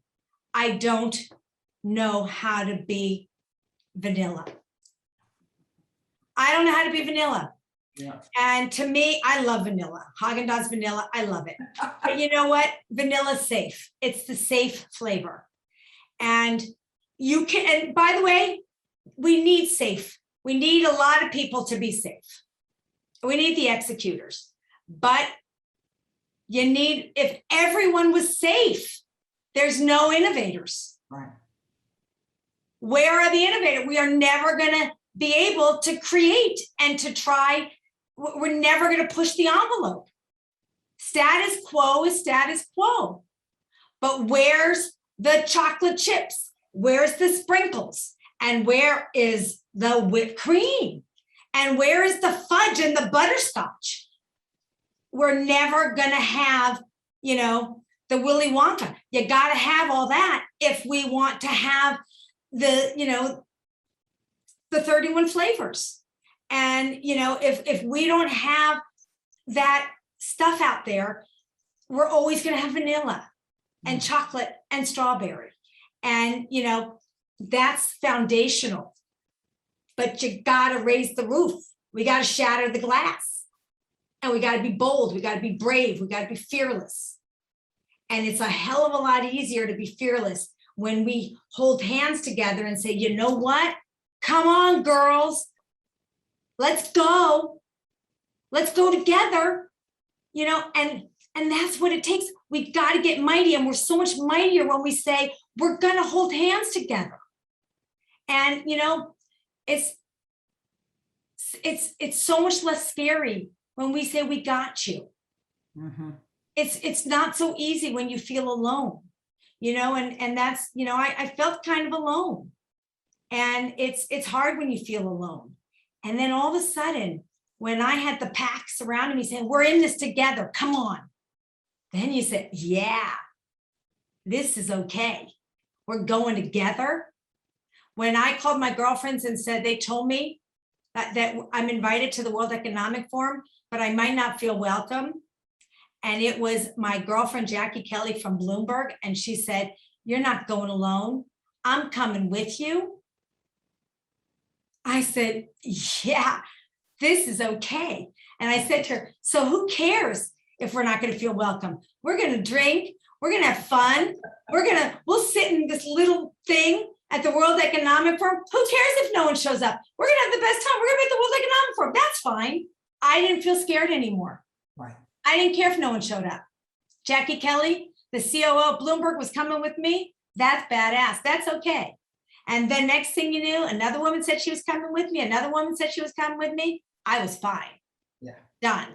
I don't know how to be vanilla. I don't know how to be vanilla. Yeah. And to me, I love vanilla. Haagen-Dazs vanilla, I love it. But you know what? Vanilla's safe. It's the safe flavor. And you can, and by the way, we need safe. We need a lot of people to be safe. We need the executors. But you need, if everyone was safe, there's no innovators. Right. Where are the innovators? We are never going to be able to create and to try. We're never going to push the envelope. Status quo is status quo. But where's the chocolate chips? Where's the sprinkles? And where is the whipped cream? And where is the fudge and the butterscotch? We're never going to have, you know, the Willy Wonka. You got to have all that if we want to have the, you know, the 31 flavors. And, you know, if we don't have that stuff out there, we're always going to have vanilla and chocolate and strawberry. And, you know, that's foundational. But you got to raise the roof. We got to shatter the glass. And we got to be bold. We got to be brave. We got to be fearless. And it's a hell of a lot easier to be fearless when we hold hands together and say, you know what? Come on, girls. Let's go. Let's go together. You know, and that's what it takes. We got to get mighty. And we're so much mightier when we say, we're going to hold hands together. And, you know, it's so much less scary when we say we got you. Mm-hmm. It's not so easy when you feel alone, you know, and that's, you know, I felt kind of alone. And it's hard when you feel alone. And then all of a sudden, when I had the pack surrounding me saying, we're in this together, come on. Then you said, yeah, this is okay. We're going together. When I called my girlfriends and said, they told me that I'm invited to the World Economic Forum, but I might not feel welcome. And it was my girlfriend, Jackie Kelly from Bloomberg. And she said, you're not going alone. I'm coming with you. I said, yeah, this is okay. And I said to her, so who cares if we're not going to feel welcome? We're going to drink. We're going to have fun. We'll sit in this little thing at the World Economic Forum. Who cares if no one shows up? We're going to have the best time. We're going to be at the World Economic Forum. That's fine. I didn't feel scared anymore. Right. I didn't care if no one showed up. Jackie Kelly, the COO of Bloomberg, was coming with me. That's badass. That's okay. And then next thing you knew, another woman said she was coming with me. Another woman said she was coming with me. I was fine. Yeah. Done.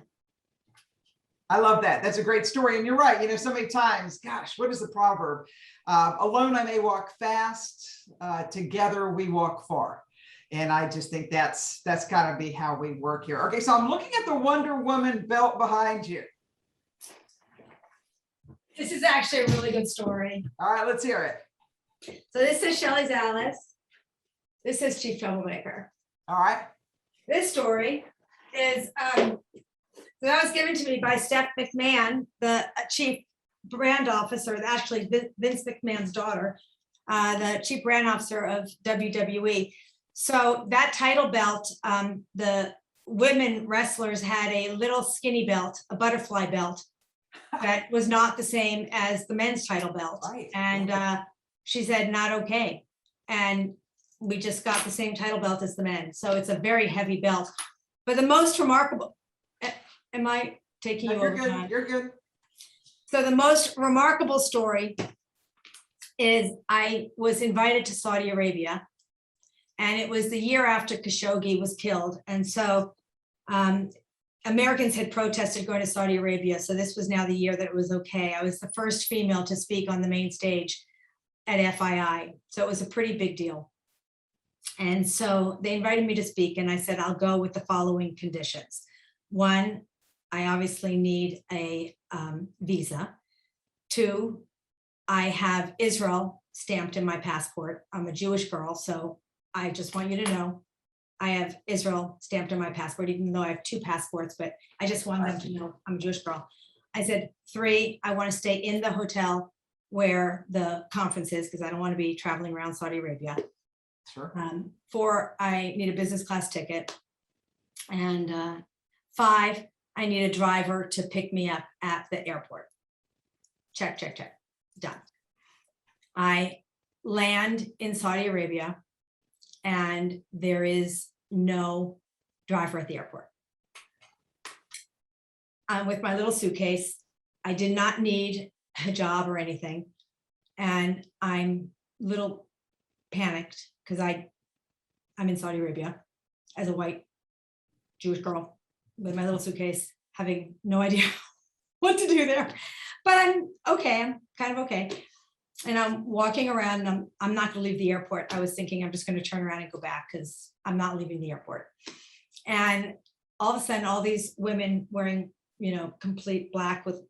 I love that. That's a great story. And you're right. You know, so many times, gosh, what is the proverb? Alone I may walk fast, together we walk far. And I just think that's gotta be how we work here. Okay, so I'm looking at the Wonder Woman belt behind you. This is actually a really good story. All right, let's hear it. So this is Shelley Zalis. This is Chief Troublemaker. All right. This story is so that was given to me by Steph McMahon, the chief brand officer, actually Vince McMahon's daughter, the chief brand officer of WWE. So that title belt, the women wrestlers had a little skinny belt, a butterfly belt, that was not the same as the men's title belt. Right. And she said, not okay. And we just got the same title belt as the men. So it's a very heavy belt. But the most remarkable, am I taking you over time? You're good. So the most remarkable story is I was invited to Saudi Arabia, and it was the year after Khashoggi was killed. And so Americans had protested going to Saudi Arabia. So this was now the year that it was okay. I was the first female to speak on the main stage at FII. So it was a pretty big deal. And so they invited me to speak, and I said, I'll go with the following conditions. One, I obviously need a visa. Two, I have Israel stamped in my passport. I'm a Jewish girl, so I just want you to know I have Israel stamped in my passport, even though I have two passports, but I just want them to know I'm a Jewish girl. I said, three, I want to stay in the hotel where the conference is, because I don't want to be traveling around Saudi Arabia. Sure. Four, I need a business class ticket. And five, I need a driver to pick me up at the airport. Check, check, check, done. I land in Saudi Arabia, and there is no driver at the airport. I'm with my little suitcase. I did not need a job or anything. And I'm a little panicked because I'm in Saudi Arabia as a white Jewish girl with my little suitcase, having no idea what to do there. But I'm okay, I'm kind of okay. And I'm walking around, and I'm not gonna leave the airport. I was thinking I'm just gonna turn around and go back because I'm not leaving the airport. And all of a sudden, all these women wearing, complete black with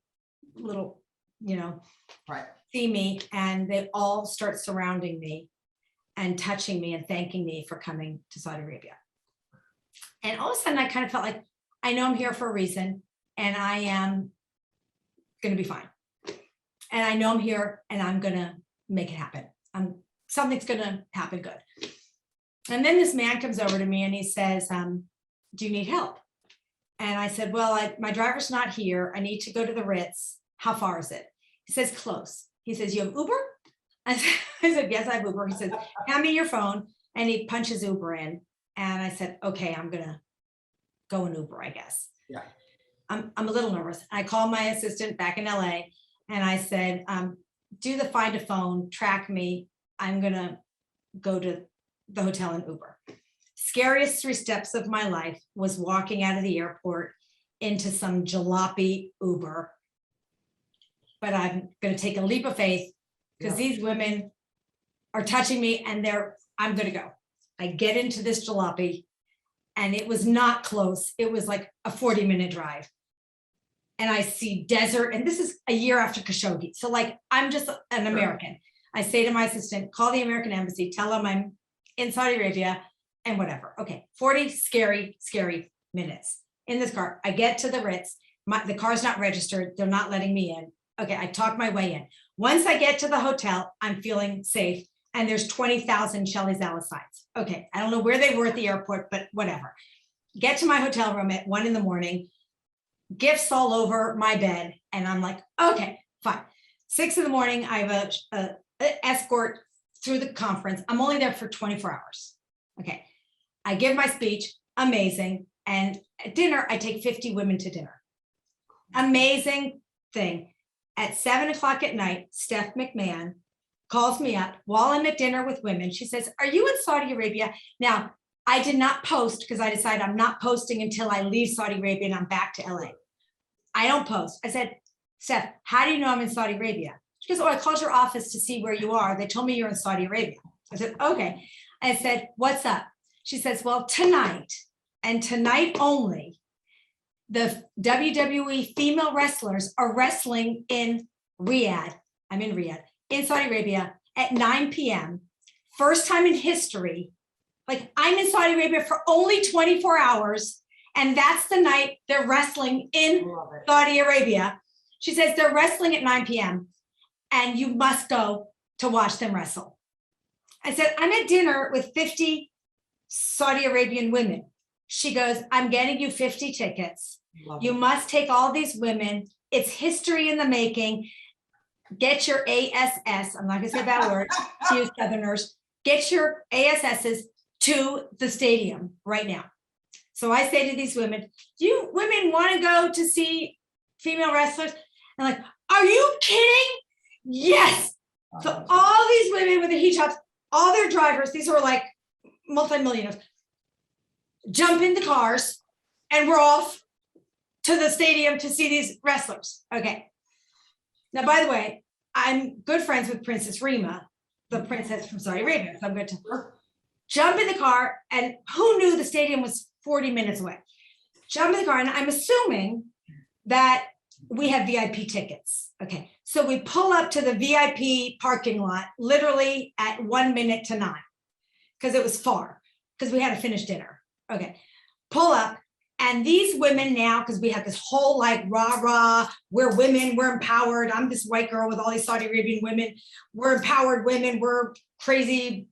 little, Right. see me, and they all start surrounding me and touching me and thanking me for coming to Saudi Arabia. And all of a sudden, I kind of felt like, I know I'm here for a reason, and I am gonna be fine. And I know I'm here, and I'm gonna make it happen. Something's gonna happen good. And then this man comes over to me and he says, do you need help? And I said, well, my driver's not here. I need to go to the Ritz. How far is it? He says, close. He says, you have Uber? I said, yes, I have Uber. He says, hand me your phone. And he punches Uber in. And I said, okay, I'm gonna go in Uber, I guess. Yeah. I'm a little nervous. I called my assistant back in LA, and I said, do the find a phone, track me. I'm gonna go to the hotel in Uber. Scariest 3 steps of my life was walking out of the airport into some jalopy Uber. But I'm gonna take a leap of faith because these women are touching me, and I'm gonna go. I get into this jalopy, and it was not close. It was like a 40-minute drive. And I see desert, and this is a year after Khashoggi. So like, I'm just an American. I say to my assistant, call the American embassy, tell them I'm in Saudi Arabia and whatever. Okay, 40 scary, scary minutes in this car. I get to the Ritz. The car's not registered. They're not letting me in. Okay, I talk my way in. Once I get to the hotel, I'm feeling safe. And there's 20,000 Shelley Zalis signs. Okay, I don't know where they were at the airport, but whatever. Get to my hotel room at 1 a.m, gifts all over my bed. And I'm like, okay, fine. 6 a.m, I have a escort through the conference. I'm only there for 24 hours. Okay, I give my speech, amazing. And at dinner, I take 50 women to dinner. Amazing thing. At 7 o'clock at night, Steph McMahon calls me up while I'm at dinner with women. She says, are you in Saudi Arabia? Now, I did not post because I decided I'm not posting until I leave Saudi Arabia and I'm back to LA. I don't post. I said, Steph, how do you know I'm in Saudi Arabia? She goes, oh, I called your office to see where you are. They told me you're in Saudi Arabia. I said, okay. I said, what's up? She says, well, tonight and tonight only, the WWE female wrestlers are wrestling in Riyadh, I'm in Riyadh, in Saudi Arabia at 9 p.m. First time in history. Like, I'm in Saudi Arabia for only 24 hours. And that's the night they're wrestling in Saudi Arabia. She says they're wrestling at 9 p.m. and you must go to watch them wrestle. I said, I'm at dinner with 50 Saudi Arabian women. She goes, I'm getting you 50 tickets. You must take all these women. It's history in the making. Get your ASS. I'm not going to say that word to you Southerners. Get your ASSs to the stadium right now. So I say to these women, do you women want to go to see female wrestlers? And like, are you kidding? Yes. So all these women with the hijabs, all their drivers, these are like multimillionaires, jump in the cars and we're off to the stadium to see these wrestlers. Okay. Now, by the way, I'm good friends with Princess Rima, the princess from Saudi Arabia. So I'm going to jump in the car, and who knew the stadium was 40 minutes away? Jump in the car, and I'm assuming that we have VIP tickets. Okay. So we pull up to the VIP parking lot literally at 9:01 because it was far because we had to finish dinner. Okay. Pull up. And these women now, because we have this whole like rah, we're women, we're empowered. I'm this white girl with all these Saudi Arabian women. We're empowered women. We're crazy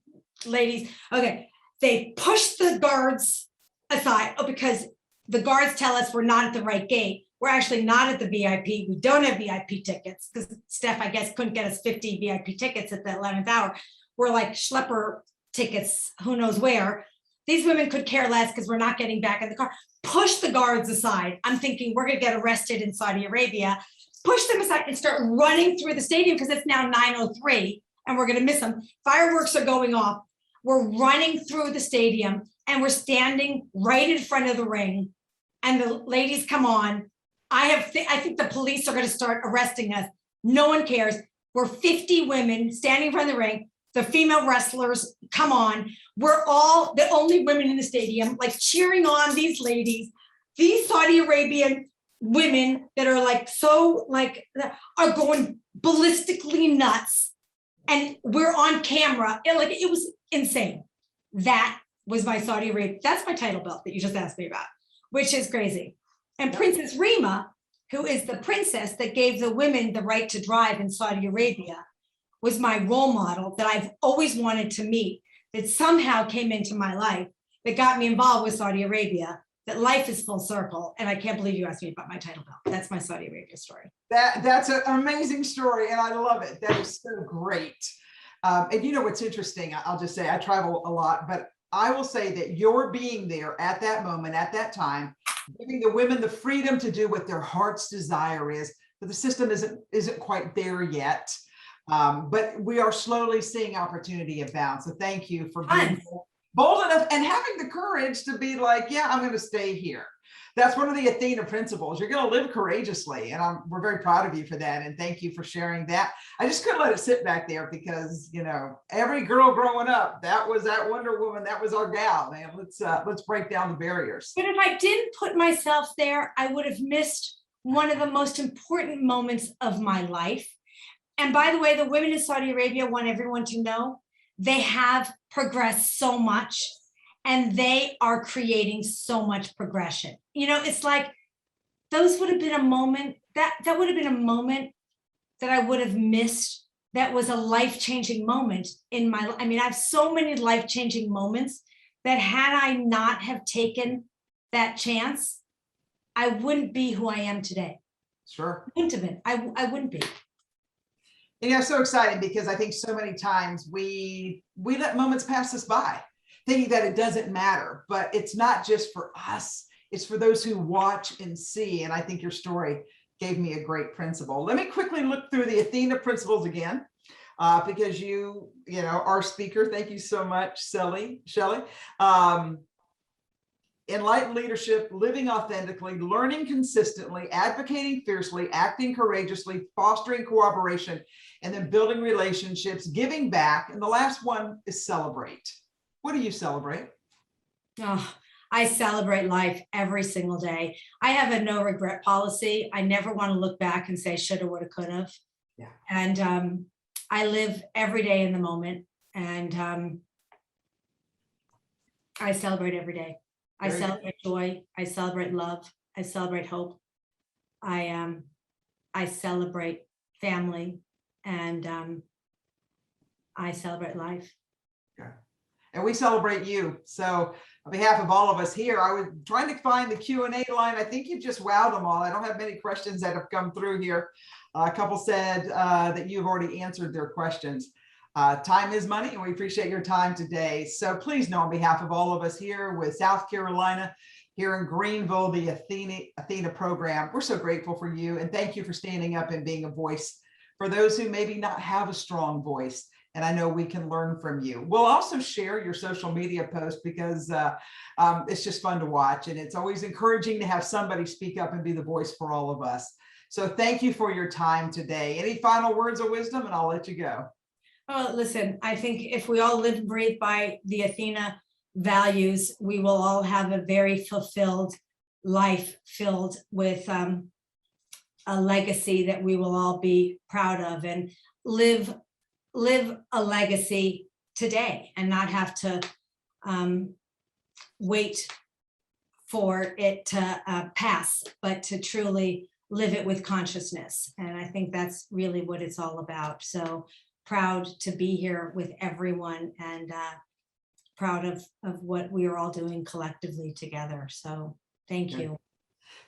ladies. Okay. They push the guards aside because the guards tell us we're not at the right gate. We're actually not at the VIP. We don't have VIP tickets because Steph, I guess, couldn't get us 50 VIP tickets at the 11th hour. We're like schlepper tickets, who knows where. These women could care less because we're not getting back in the car. Push the guards aside. I'm thinking we're going to get arrested in Saudi Arabia. Push them aside and start running through the stadium because it's now 9:03 and we're going to miss them. Fireworks are going off. We're running through the stadium and we're standing right in front of the ring. And the ladies come on. I think the police are going to start arresting us. No one cares. We're 50 women standing in front of the ring. The female wrestlers come on. We're all the only women in the stadium, like cheering on these ladies, these Saudi Arabian women that are like, so like are going ballistically nuts. And we're on camera. It was insane. That was my Saudi Arabia. That's my title belt that you just asked me about, which is crazy. And Princess Rima, who is the princess that gave the women the right to drive in Saudi Arabia, was my role model that I've always wanted to meet, that somehow came into my life, that got me involved with Saudi Arabia, that life is full circle. And I can't believe you asked me about my title belt. That's my Saudi Arabia story. That's an amazing story, and I love it. That is so great. And you know what's interesting? I'll just say I travel a lot, but I will say that your being there at that moment, at that time, giving the women the freedom to do what their heart's desire is, but the system isn't quite there yet. But we are slowly seeing opportunity abound. So thank you for being bold enough and having the courage to be like, yeah, I'm going to stay here. That's one of the ATHENA principles. You're going to live courageously. And we're very proud of you for that. And thank you for sharing that. I just couldn't let it sit back there because, you know, every girl growing up, that was that Wonder Woman. That was our gal, man. Let's break down the barriers. But if I didn't put myself there, I would have missed one of the most important moments of my life. And by the way, the women in Saudi Arabia want everyone to know they have progressed so much and they are creating so much progression. You know, it's like those would have been a moment that would have been a moment that I would have missed. That was a life-changing moment in my life. I mean, I have so many life-changing moments that had I not have taken that chance, I wouldn't be who I am today. Sure. I wouldn't have been. I wouldn't be. You know, so exciting because I think so many times we let moments pass us by, thinking that it doesn't matter, but it's not just for us, it's for those who watch and see. And I think your story gave me a great principle. Let me quickly look through the ATHENA principles again, because you know, our speaker, thank you so much, Shelley. Enlightened leadership, living authentically, learning consistently, advocating fiercely, acting courageously, fostering cooperation, and then building relationships, giving back. And the last one is celebrate. What do you celebrate? Oh, I celebrate life every single day. I have a no regret policy. I never want to look back and say shoulda, woulda, coulda. And I live every day in the moment, and I celebrate every day. I Very good. celebrate joy. I celebrate love. I celebrate hope. I celebrate family, and I celebrate life. And we celebrate you. So on behalf of all of us here, I was trying to find the Q&A line. I think you've just wowed them all. I don't have many questions that have come through here. A couple said that you've already answered their questions. Time is money, and we appreciate your time today. So please know on behalf of all of us here with South Carolina, here in Greenville, the ATHENA program, we're so grateful for you. And thank you for standing up and being a voice for those who maybe not have a strong voice. And I know we can learn from you. We'll also share your social media post because it's just fun to watch. And it's always encouraging to have somebody speak up and be the voice for all of us. So thank you for your time today. Any final words of wisdom, and I'll let you go. Oh, listen, I think if we all live and breathe by the ATHENA values, we will all have a very fulfilled life filled with a legacy that we will all be proud of, and live a legacy today and not have to wait for it to pass, but to truly live it with consciousness. And I think that's really what it's all about. So proud to be here with everyone, and proud of what we are all doing collectively together. So thank you.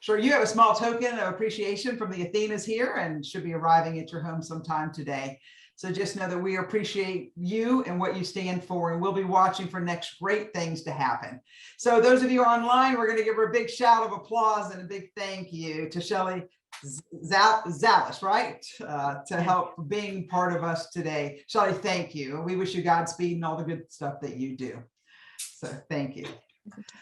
Sure, you have a small token of appreciation from the ATHENAs here and should be arriving at your home sometime today. So just know that we appreciate you and what you stand for, and we'll be watching for next great things to happen. So those of you online, we're going to give her a big shout of applause and a big thank you to Shelley Zalis, right? To help being part of us today. Shelley, thank you. And we wish you Godspeed and all the good stuff that you do. So thank you.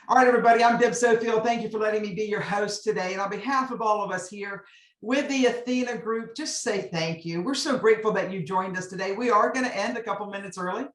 All right, everybody, I'm Deb Sofield. Thank you for letting me be your host today. And on behalf of all of us here with the ATHENA group, just say thank you. We're so grateful that you joined us today. We are going to end a couple minutes early.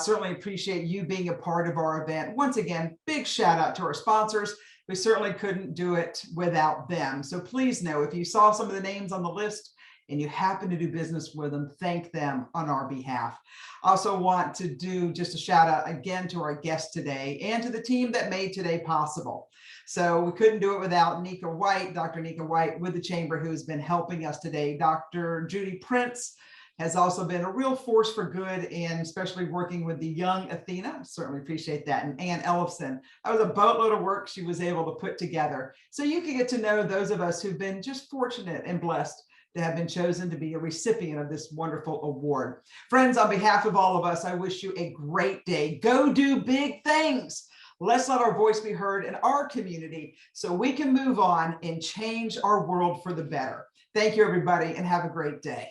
Certainly appreciate you being a part of our event. Once again, big shout out to our sponsors. We certainly couldn't do it without them. So please know, if you saw some of the names on the list and you happen to do business with them, thank them on our behalf. I also want to do just a shout out again to our guest today and to the team that made today possible. So we couldn't do it without Nika White, Dr. Nika White with the Chamber, who has been helping us today. Dr. Judy Prince has also been a real force for good, and especially working with the young ATHENA. Certainly appreciate that. And Ann Ellison, that was a boatload of work she was able to put together. So you can get to know those of us who've been just fortunate and blessed to have been chosen to be a recipient of this wonderful award. Friends, on behalf of all of us, I wish you a great day. Go do big things. Let's let our voice be heard in our community so we can move on and change our world for the better. Thank you, everybody, and have a great day.